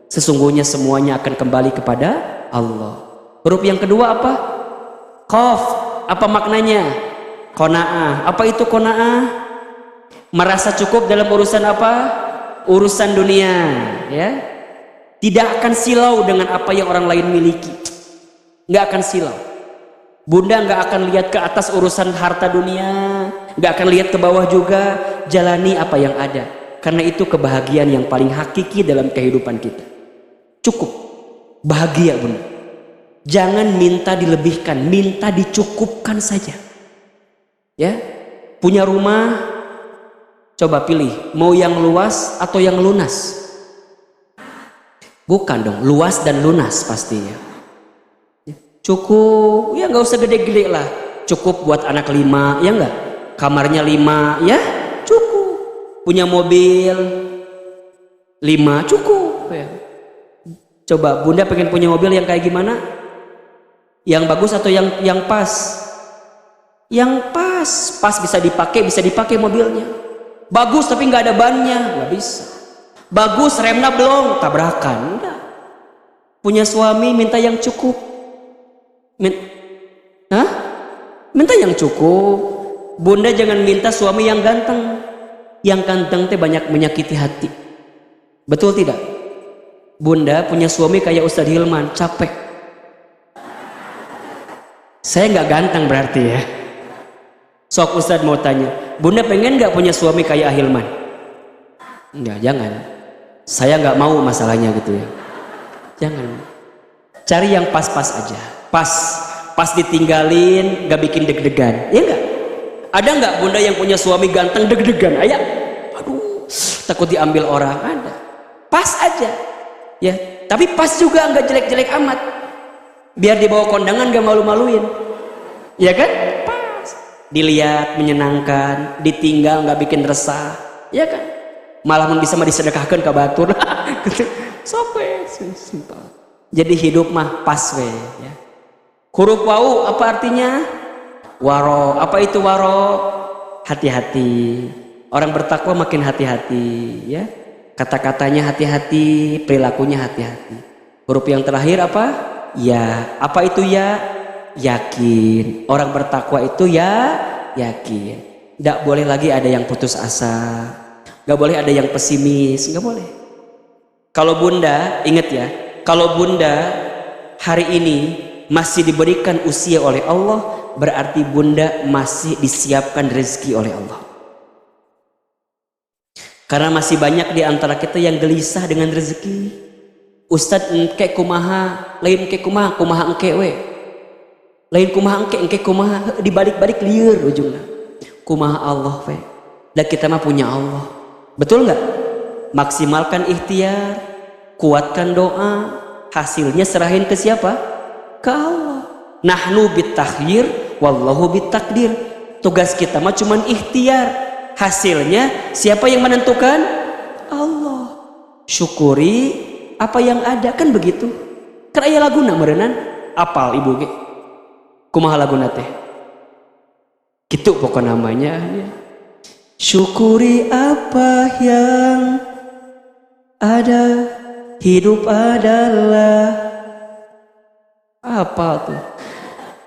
Sesungguhnya semuanya akan kembali kepada Allah. Huruf yang kedua apa? Qaf. Apa maknanya? Qanaah. Apa itu qanaah? Merasa cukup dalam urusan apa? Urusan dunia, ya. Tidak akan silau dengan apa yang orang lain miliki. Nggak akan silau. Bunda nggak akan lihat ke atas urusan harta dunia, nggak akan lihat ke bawah juga. Jalani apa yang ada, karena itu kebahagiaan yang paling hakiki dalam kehidupan kita. Cukup, bahagia bunda. Jangan minta dilebihkan, minta dicukupkan saja. Ya, punya rumah, coba pilih, mau yang luas atau yang lunas? Bukan dong, luas dan lunas pastinya. Cukup, ya nggak usah gede-gede lah. Cukup buat anak 5, ya nggak? Kamarnya 5, ya cukup. Punya mobil, 5 cukup ya. Coba bunda pengen punya mobil yang kayak gimana? Yang bagus atau yang pas? Yang pas bisa dipakai mobilnya. Bagus tapi nggak ada bannya, nggak bisa. Bagus remnya belum, tabrakan. Enggak. Punya suami minta yang cukup. Minta yang cukup. Bunda jangan minta suami yang ganteng. Yang ganteng teh banyak menyakiti hati. Betul tidak? Bunda punya suami kayak Ustadz Hilman, capek. Saya nggak ganteng berarti ya. Sok Ustadz mau tanya, Bunda pengen nggak punya suami kayak Hilman? Enggak, jangan. Saya nggak mau masalahnya gitu ya. Jangan. Cari yang pas-pas aja. Pas ditinggalin, nggak bikin deg-degan. Ya nggak? Ada nggak bunda yang punya suami ganteng deg-degan? Ayah, aduh, takut diambil orang. Ada. Pas aja. Ya, tapi pas juga nggak jelek-jelek amat. Biar dibawa kondangan nggak malu-maluin. Ya kan? Pas. Dilihat menyenangkan, ditinggal nggak bikin resah. Ya kan? Malah bisa disedekahkan ke batur. Sope, simpel. Jadi hidup mah pas we ya. Huruf wau apa artinya? Waro. Apa itu waro? Hati-hati. Orang bertakwa makin hati-hati ya. Kata-katanya hati-hati, perilakunya hati-hati. Huruf yang terakhir apa? Ya. Apa itu ya? Yakin. Orang bertakwa itu ya yakin. Tidak boleh lagi ada yang putus asa. Gak boleh ada yang pesimis. Gak boleh. Kalau bunda, ingat ya, kalau bunda hari ini masih diberikan usia oleh Allah, berarti bunda masih disiapkan rezeki oleh Allah. Karena masih banyak di antara kita yang gelisah dengan rezeki. Ustadz engke kumaha, lain engke kumaha, kumaha engke we. Lain kumaha engke kumaha, dibalik-balik lieur ujungnya. Kumaha Allah we. Dan kita mah punya Allah. Betul nggak? Maksimalkan ikhtiar, kuatkan doa, hasilnya serahin ke siapa? Ke Allah. Nahnu bitakhir, wallahu bitakdir. Tugas kita mah cuman ikhtiar, hasilnya siapa yang menentukan? Allah. Syukuri apa yang ada, kan begitu. Kan aya laguna meureunnan, apal ibu ge. Kumaha laguna teh? Gitu pokok namanya ya. Syukuri apa yang ada, hidup adalah apa tuh?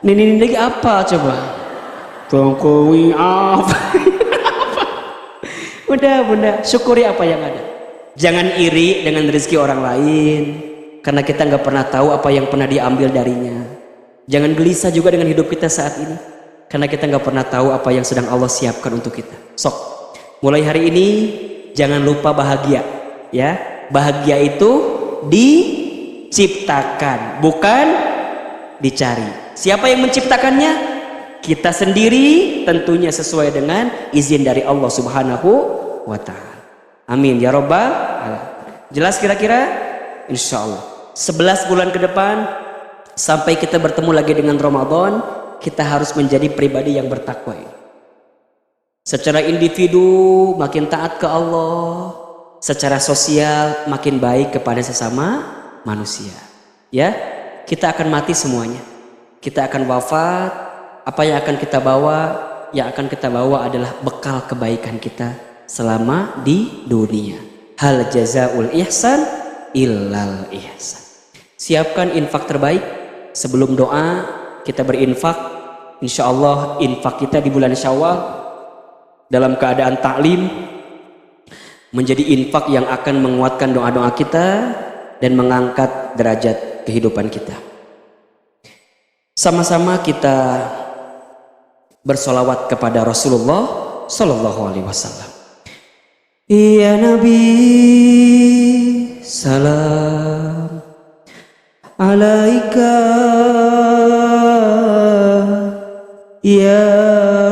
Nini lagi apa coba? Tongkowi apa? Udah bunda, syukuri apa yang ada. Jangan iri dengan rezeki orang lain, karena kita nggak pernah tahu apa yang pernah diambil darinya. Jangan gelisah juga dengan hidup kita saat ini, karena kita nggak pernah tahu apa yang sedang Allah siapkan untuk kita. Sok, mulai hari ini jangan lupa bahagia, ya. Bahagia itu diciptakan, bukan dicari. Siapa yang menciptakannya? Kita sendiri, tentunya sesuai dengan izin dari Allah Subhanahu wa ta'ala. Amin ya rabbal alamin. Jelas kira-kira? Insya Allah 11 bulan ke depan sampai kita bertemu lagi dengan Ramadan, kita harus menjadi pribadi yang bertakwa ini. Secara individu makin taat ke Allah, secara sosial makin baik kepada sesama manusia. Ya, kita akan mati semuanya. Kita akan wafat. Apa yang akan kita bawa? Yang akan kita bawa adalah bekal kebaikan kita selama di dunia. Hal jazaul ihsan illal ihsan. Siapkan infak terbaik. Sebelum doa kita berinfak. Insya Allah infak kita di bulan Syawal dalam keadaan taklim menjadi infak yang akan menguatkan doa-doa kita dan mengangkat derajat kehidupan kita. Sama-sama kita bersolawat kepada Rasulullah Sallallahu Alaihi Wasallam. Ya Nabi, salam alaika. Ya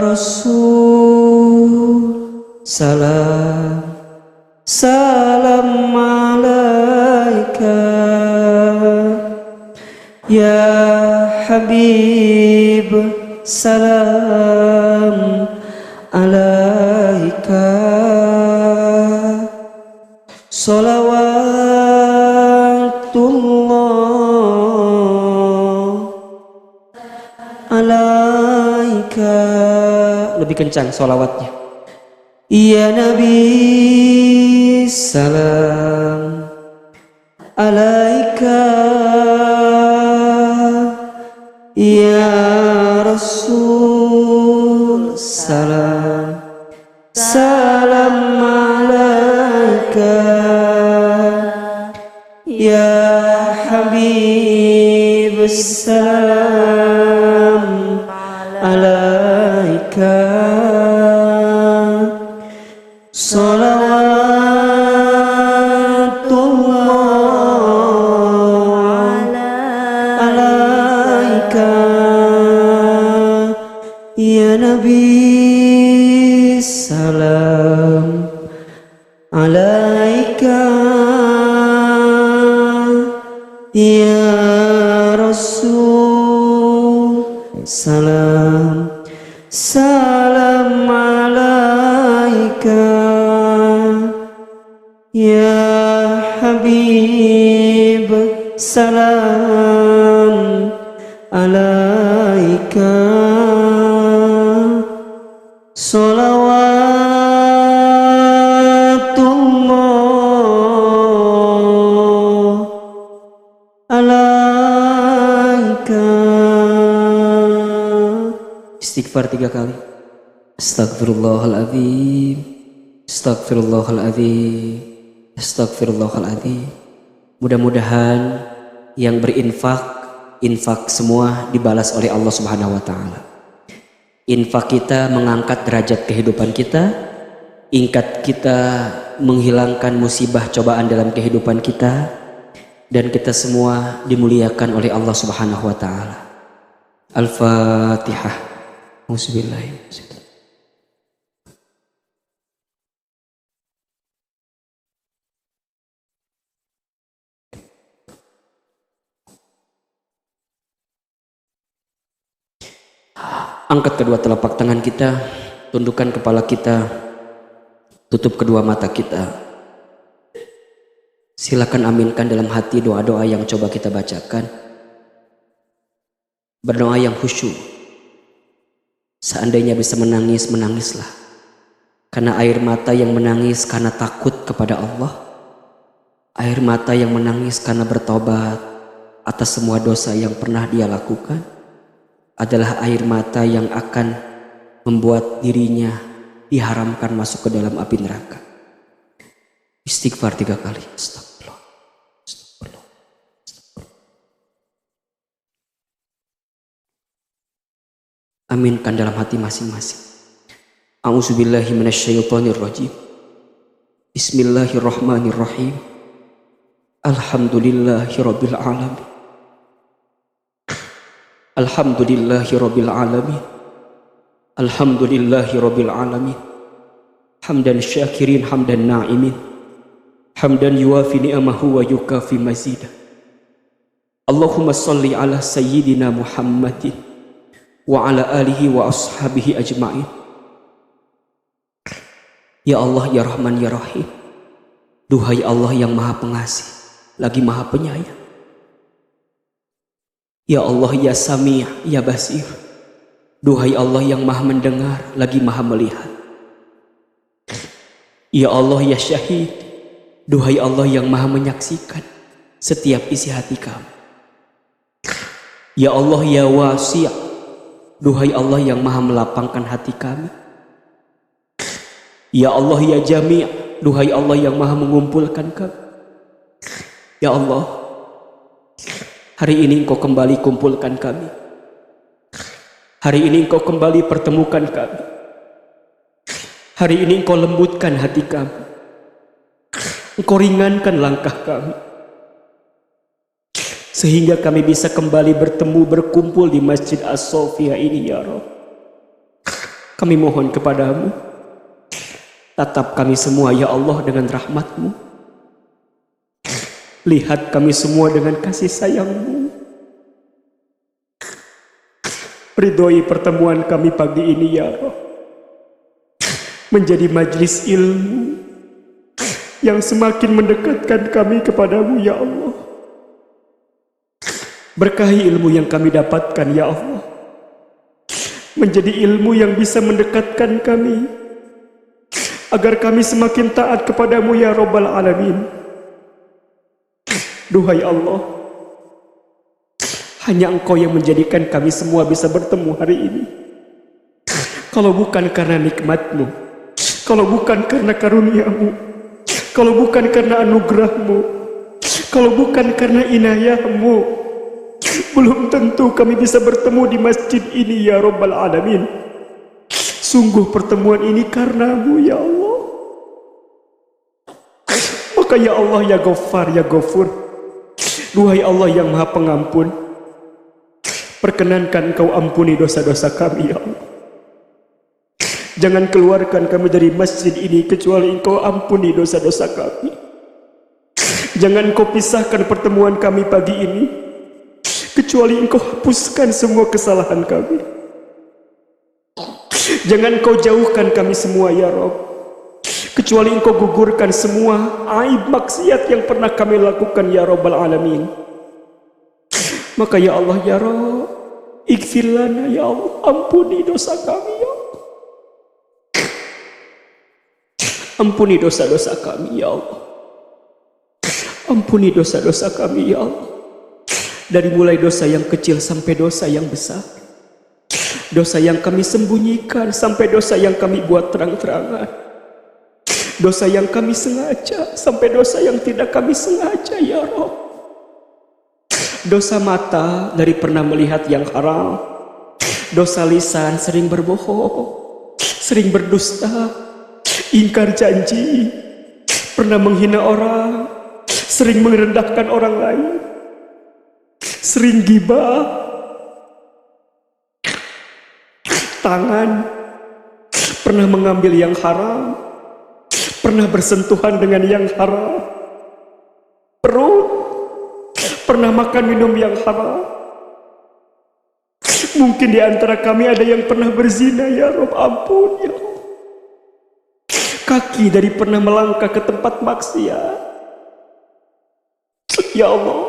Rasul, salam salam alaika. Ya Habib, salam alaika. Salawatullah alaika. Lebih kencang salawatnya. Ya Nabi salam alaika. Ya Rasul salam salam alaika. Ya Habib salam alaika. Salawatullah alaika. Ya Nabi salam alaika. Ya Rasul salam salam alaika. Ya Habib salam alaika. Salawatullah alaika. Istighfar 3 kali. Astagfirullahaladzim, astagfirullahaladzim, astagfirullahaladzim. Mudah-mudahan yang berinfak, infak semua dibalas oleh Allah Subhanahu wa taala. Infak kita mengangkat derajat kehidupan kita, ingkat kita menghilangkan musibah cobaan dalam kehidupan kita, dan kita semua dimuliakan oleh Allah Subhanahu wa taala. Al-Fatihah. Auzubillahi. Angkat kedua telapak tangan kita, tundukkan kepala kita, tutup kedua mata kita. Silakan aminkan dalam hati doa-doa yang coba kita bacakan. Berdoa yang khusyuk. Seandainya bisa menangis, menangislah. Karena air mata yang menangis karena takut kepada Allah, air mata yang menangis karena bertobat atas semua dosa yang pernah dia lakukan, adalah air mata yang akan membuat dirinya diharamkan masuk ke dalam api neraka. Istighfar 3 kali. Astagfirullah. Astagfirullah. Aminkan dalam hati masing-masing. A'udzubillahi minasyaitonirrajim. Bismillahirrahmanirrahim. Alhamdulillahirabbil alamin. Alhamdulillahirabbil alamin. Alhamdulillahirabbil alamin. Hamdan syakirin, hamdan na'imin. Hamdan yuwafi ni'amahu wa yukafi mazidah. Allahumma salli ala sayyidina Muhammadin wa ala alihi wa ashabihi ajma'in. Ya Allah, ya Rahman, ya Rahim. Duhai Allah yang maha pengasih lagi maha penyayang. Ya Allah, ya Sami', ya Basir. Duhai Allah yang maha mendengar lagi maha melihat. Ya Allah, ya Syahid. Duhai Allah yang maha menyaksikan setiap isi hati kami. Ya Allah, ya Wasi'. Duhai Allah yang maha melapangkan hati kami. Ya Allah, ya Jami'. Duhai Allah yang maha mengumpulkan kami. Ya Allah, hari ini Engkau kembali kumpulkan kami. Hari ini Engkau kembali pertemukan kami. Hari ini Engkau lembutkan hati kami. Engkau ringankan langkah kami. Sehingga kami bisa kembali bertemu, berkumpul di Masjid As-Sofia ini, ya Rabb. Kami mohon kepadamu, tatap kami semua, ya Allah, dengan rahmat-Mu. Lihat kami semua dengan kasih sayang-Mu. Ridhoi pertemuan kami pagi ini, ya Rabb, menjadi majlis ilmu, yang semakin mendekatkan kami kepadamu ya Allah. Berkahi ilmu yang kami dapatkan ya Allah, menjadi ilmu yang bisa mendekatkan kami, agar kami semakin taat kepadamu ya Rabbal Alamin. Duhai Allah, hanya Engkau yang menjadikan kami semua bisa bertemu hari ini. Kalau bukan karena nikmat-Mu, kalau bukan karena karunia-Mu, kalau bukan karena anugerah-Mu, kalau bukan karena inayah-Mu, belum tentu kami bisa bertemu di masjid ini ya Rabbal Alamin. Sungguh pertemuan ini karena-Mu ya Allah. Maka ya Allah ya Ghaffar ya Ghafur, duhai Allah yang Maha Pengampun, perkenankan Engkau ampuni dosa-dosa kami ya Allah. Jangan keluarkan kami dari masjid ini kecuali Engkau ampuni dosa-dosa kami. Jangan Engkau pisahkan pertemuan kami pagi ini kecuali Engkau hapuskan semua kesalahan kami. Jangan Engkau jauhkan kami semua ya Rabb, kecuali Engkau gugurkan semua aib maksiat yang pernah kami lakukan ya Rabbal Alamin. Maka ya Allah ya Rabb, ighfir lana ya Allah, ampuni dosa kami ya Allah. Ampuni dosa-dosa kami ya Allah. Ampuni dosa-dosa kami ya Allah. Dari mulai dosa yang kecil sampai dosa yang besar, dosa yang kami sembunyikan sampai dosa yang kami buat terang-terangan, dosa yang kami sengaja sampai dosa yang tidak kami sengaja ya Rabb. Dosa mata dari pernah melihat yang haram, dosa lisan sering berbohong, sering berdusta, ingkar janji, pernah menghina orang, sering merendahkan orang lain, sering ghibah, tangan pernah mengambil yang haram, pernah bersentuhan dengan yang haram, perut pernah makan minum yang haram. Mungkin di antara kami ada yang pernah berzina ya Rabb, ampun ya Allah. Kaki dari pernah melangkah ke tempat maksiat ya Allah,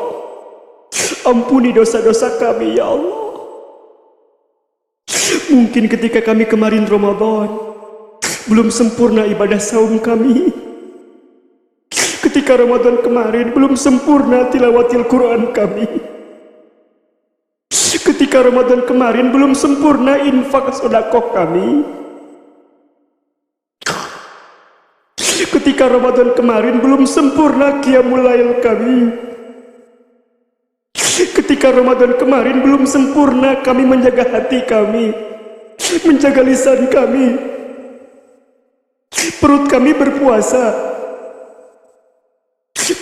ampuni dosa-dosa kami ya Allah. Mungkin ketika kami kemarin Ramadan belum sempurna ibadah saum kami, ketika Ramadan kemarin belum sempurna tilawatil Quran kami, ketika Ramadan kemarin belum sempurna infak sedekah kami, ketika Ramadan kemarin belum sempurna qiyamul lail kami, ketika Ramadan kemarin belum sempurna kami menjaga hati kami, menjaga lisan kami, perut kami berpuasa,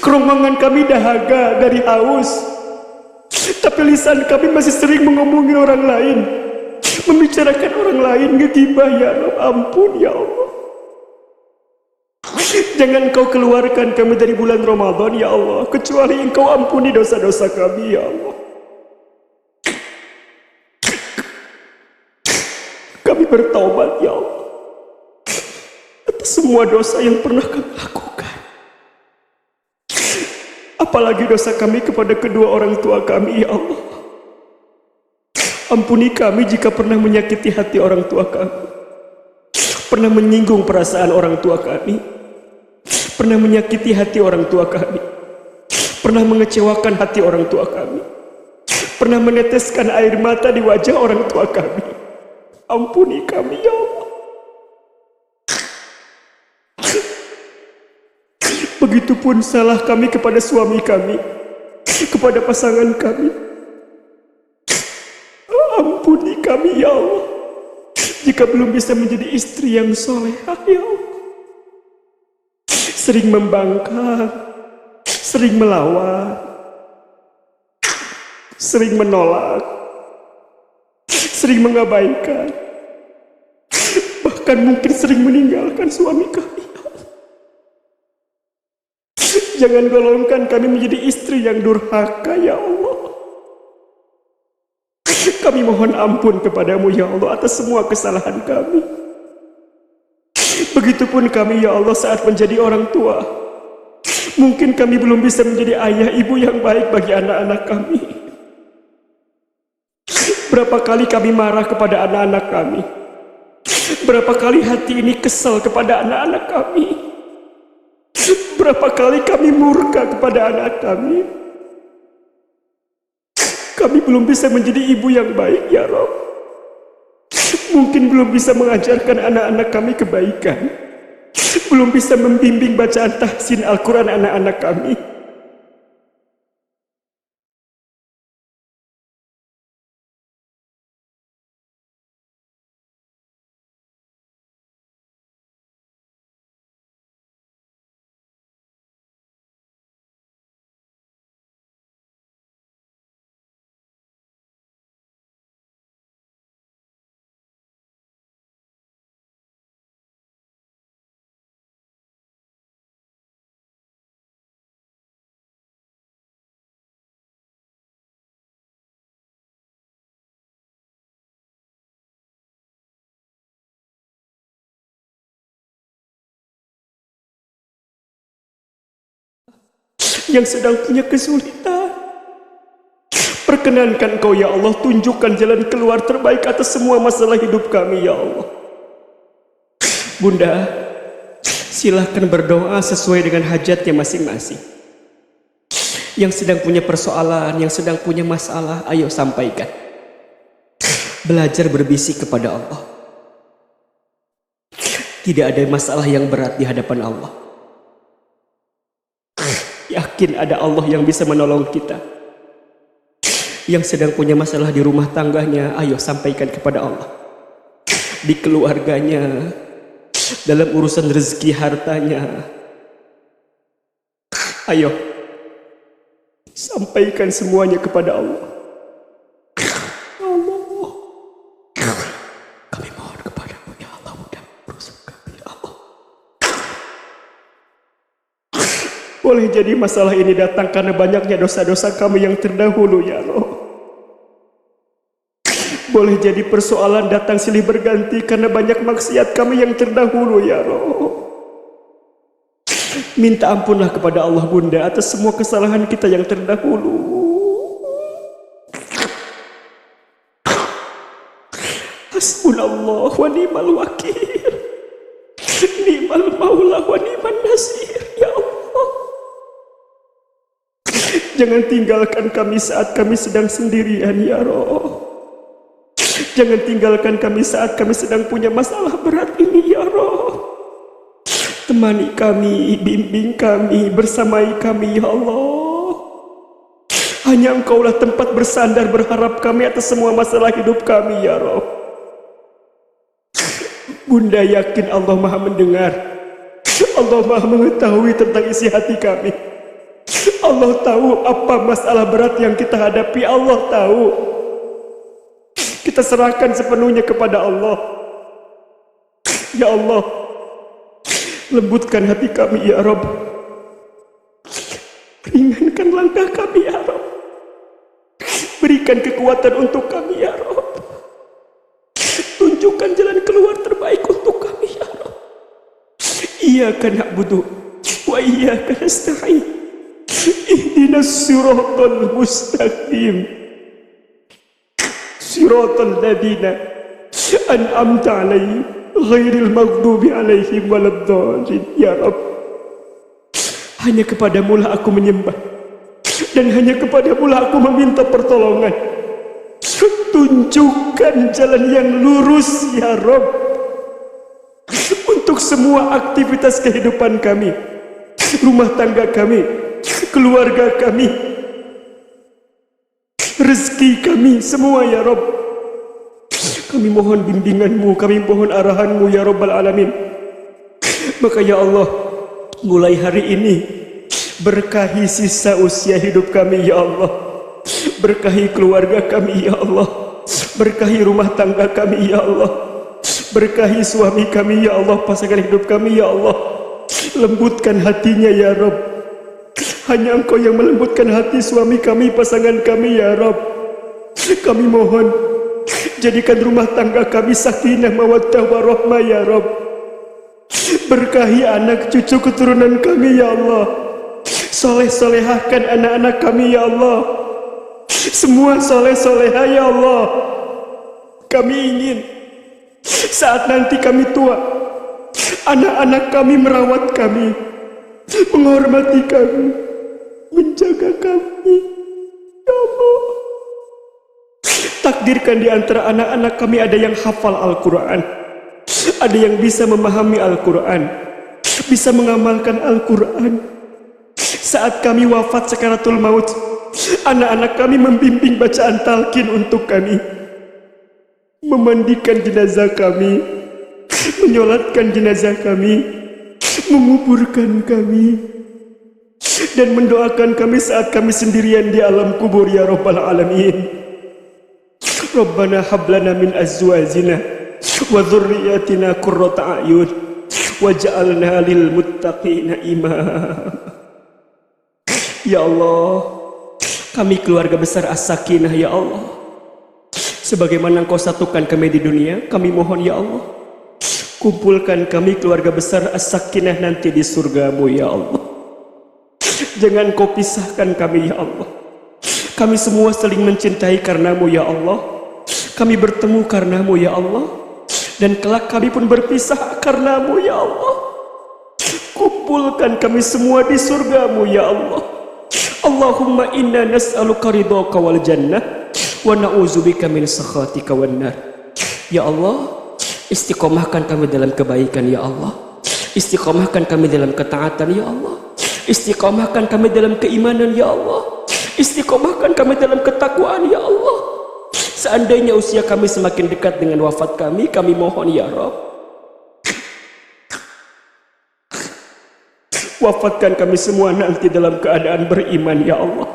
kerongkongan kami dahaga dari haus, tapi lisan kami masih sering mengomongin orang lain, membicarakan orang lain, ngegibah ya Allah, ampun ya Allah. Jangan Engkau keluarkan kami dari bulan Ramadan ya Allah, kecuali Engkau ampuni dosa-dosa kami ya Allah. Kami bertaubat ya Allah atas semua dosa yang pernah kami lakukan, apalagi dosa kami kepada kedua orang tua kami ya Allah. Ampuni kami jika pernah menyakiti hati orang tua kami, pernah menyinggung perasaan orang tua kami, pernah menyakiti hati orang tua kami, pernah mengecewakan hati orang tua kami, pernah meneteskan air mata di wajah orang tua kami. Ampuni kami ya Allah. Begitupun salah kami kepada suami kami, kepada pasangan kami. Ampuni kami ya Allah jika belum bisa menjadi istri yang solehah ya Allah. Sering membangkang, sering melawan, sering menolak, sering mengabaikan, bahkan mungkin sering meninggalkan suami kami. Jangan golongkan kami menjadi istri yang durhaka ya Allah. Kami mohon ampun kepadamu ya Allah atas semua kesalahan kami. Begitupun kami ya Allah saat menjadi orang tua, Mungkin kami belum bisa menjadi ayah ibu yang baik bagi anak-anak kami. Berapa kali kami marah kepada anak-anak kami. Berapa kali hati ini kesal kepada anak-anak kami. Berapa kali kami murka kepada anak kami. Kami belum bisa menjadi ibu yang baik ya Rob. Mungkin belum bisa mengajarkan anak-anak kami kebaikan. Belum bisa membimbing bacaan tahsin Al-Quran anak-anak kami. Yang sedang punya kesulitan, perkenankan Kau ya Allah, tunjukkan jalan keluar terbaik atas semua masalah hidup kami ya Allah. Bunda, silahkan berdoa sesuai dengan hajatnya masing-masing. Yang sedang punya persoalan, yang sedang punya masalah, ayo sampaikan. Belajar berbisik kepada Allah. Tidak ada masalah yang berat di hadapan Allah. Yakin ada Allah yang bisa menolong kita. Yang sedang punya masalah di rumah tangganya, ayo sampaikan kepada Allah. Di keluarganya, dalam urusan rezeki hartanya, ayo sampaikan semuanya kepada Allah. Allah, kami mohon kepadamu ya Allah, mudah berusaha kami ya Allah. Boleh jadi masalah ini datang karena banyaknya dosa-dosa kami yang terdahulu ya Allah. Boleh jadi persoalan datang silih berganti karena banyak maksiat kami yang terdahulu ya Allah. Minta ampunlah kepada Allah Bunda atas semua kesalahan kita yang terdahulu. Hasbunallah wa ni'mal wakil. Ni'mal maula wa ni'man nasir ya Allah. Jangan tinggalkan kami saat kami sedang sendirian ya Roh. Jangan tinggalkan kami saat kami sedang punya masalah berat ini ya Roh. Temani kami, bimbing kami, bersamai kami ya Allah. Hanya Engkaulah tempat bersandar berharap kami atas semua masalah hidup kami ya Roh. Bunda yakin Allah Maha mendengar. Allah Maha mengetahui tentang isi hati kami. Allah tahu apa masalah berat yang kita hadapi. Allah tahu. Kita serahkan sepenuhnya kepada Allah. Ya Allah, lembutkan hati kami ya Rabb. Ringankan langkah kami ya Rabb. Berikan kekuatan untuk kami ya Rabb. Tunjukkan jalan keluar terbaik untuk kami ya Rabb. Iyyaka na'budu wa iyyaka nasta'in. Ihdinas siratal mustaqim. Siratal ladzina an'amta 'alaihim ghairil maghdubi 'alaihim waladdallin. Ya Rabb, hanya kepadamu lah aku menyembah dan hanya kepadamu lah aku meminta pertolongan. Tunjukkan jalan yang lurus ya Rabb untuk semua aktivitas kehidupan kami, rumah tangga kami, keluarga kami, rezeki kami semua ya Rabb. Kami mohon bimbinganmu, kami mohon arahanmu ya Rabbal Alamin. Maka ya Allah, mulai hari ini berkahi sisa usia hidup kami ya Allah. Berkahi keluarga kami ya Allah. Berkahi rumah tangga kami ya Allah. Berkahi suami kami ya Allah, pasangan hidup kami ya Allah. Lembutkan hatinya ya Rabb. Hanya Engkau yang melembutkan hati suami kami, pasangan kami ya Rabb. Kami mohon, jadikan rumah tangga kami sakinah mawaddah warahmah ya Rabb. Berkahi anak cucu keturunan kami ya Allah. Soleh-solehahkan anak-anak kami ya Allah. Semua soleh-soleha ya Allah. Kami ingin saat nanti kami tua, anak-anak kami merawat kami, menghormati kami, menjaga kami ya Allah. Takdirkan di antara anak-anak kami ada yang hafal Al-Quran, ada yang bisa memahami Al-Quran, bisa mengamalkan Al-Quran. Saat kami wafat sakaratul maut, anak-anak kami membimbing bacaan talqin untuk kami, memandikan jenazah kami, menyolatkan jenazah kami, menguburkan kami, dan mendoakan kami saat kami sendirian di alam kubur ya Rabbal Alamin. Rabbana hablana min azwajina wa dhurriyyatina qurrata a'yun waj'alna lil muttaqina imama. Ya Allah, kami keluarga besar As-Sakinah ya Allah. Sebagaimana Engkau satukan kami di dunia, kami mohon ya Allah, kumpulkan kami keluarga besar As-Sakinah nanti di surga-Mu ya Allah. Jangan Kau pisahkan kami ya Allah. Kami semua saling mencintai karena-Mu ya Allah. Kami bertemu karena-Mu ya Allah, dan kelak kami pun berpisah karena-Mu ya Allah. Kumpulkan kami semua di surga-Mu ya Allah. Allahumma inna nas'aluka ridhaka wal jannah wa na'udzubika min sakhatika wan nar. Ya Allah, istiqomahkan kami dalam kebaikan ya Allah. Istiqomahkan kami dalam ketaatan ya Allah. Istiqomahkan kami dalam keimanan ya Allah. Istiqomahkan kami dalam ketakwaan ya Allah. Seandainya usia kami semakin dekat dengan wafat kami mohon ya Rabb, wafatkan kami semua nanti dalam keadaan beriman ya Allah.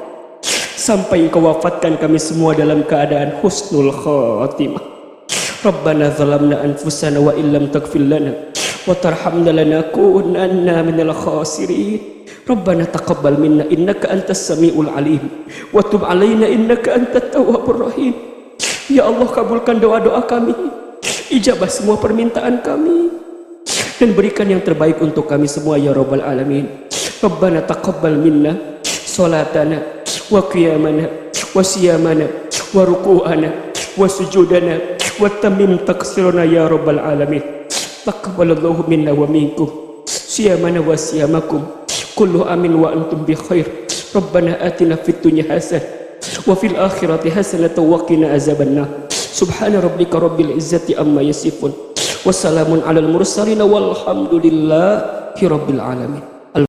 Sampai Engkau wafatkan kami semua dalam keadaan husnul khatimah. Rabbana zalamna anfusana wa illam taghfir lana wa tarhamna lanakunanna minal khasirin. Rabbana taqabbal minna innaka antas samiul alim wa tub alaina innaka antat tawwabur rahim. Ya Allah, kabulkan doa-doa kami, ijabah semua permintaan kami, dan berikan yang terbaik untuk kami semua ya Rabbal Alamin. Rabbana taqabbal minna salatana wa qiyamana wa siyamana wa ruku'ana wa sujudana wa tamim taqsirana ya Rabbal Alamin. Taqabbalallahu minna wa minkum siyamana wa siyamakum kullu amin wa antum bi khair. Rabbana atina fid dunya hasanah wa fil akhirati hasanatan wa qina azabannar. Subhana rabbika rabbil izzati amma yasifun wa salamun alal mursalin walhamdulillahi rabbil alamin.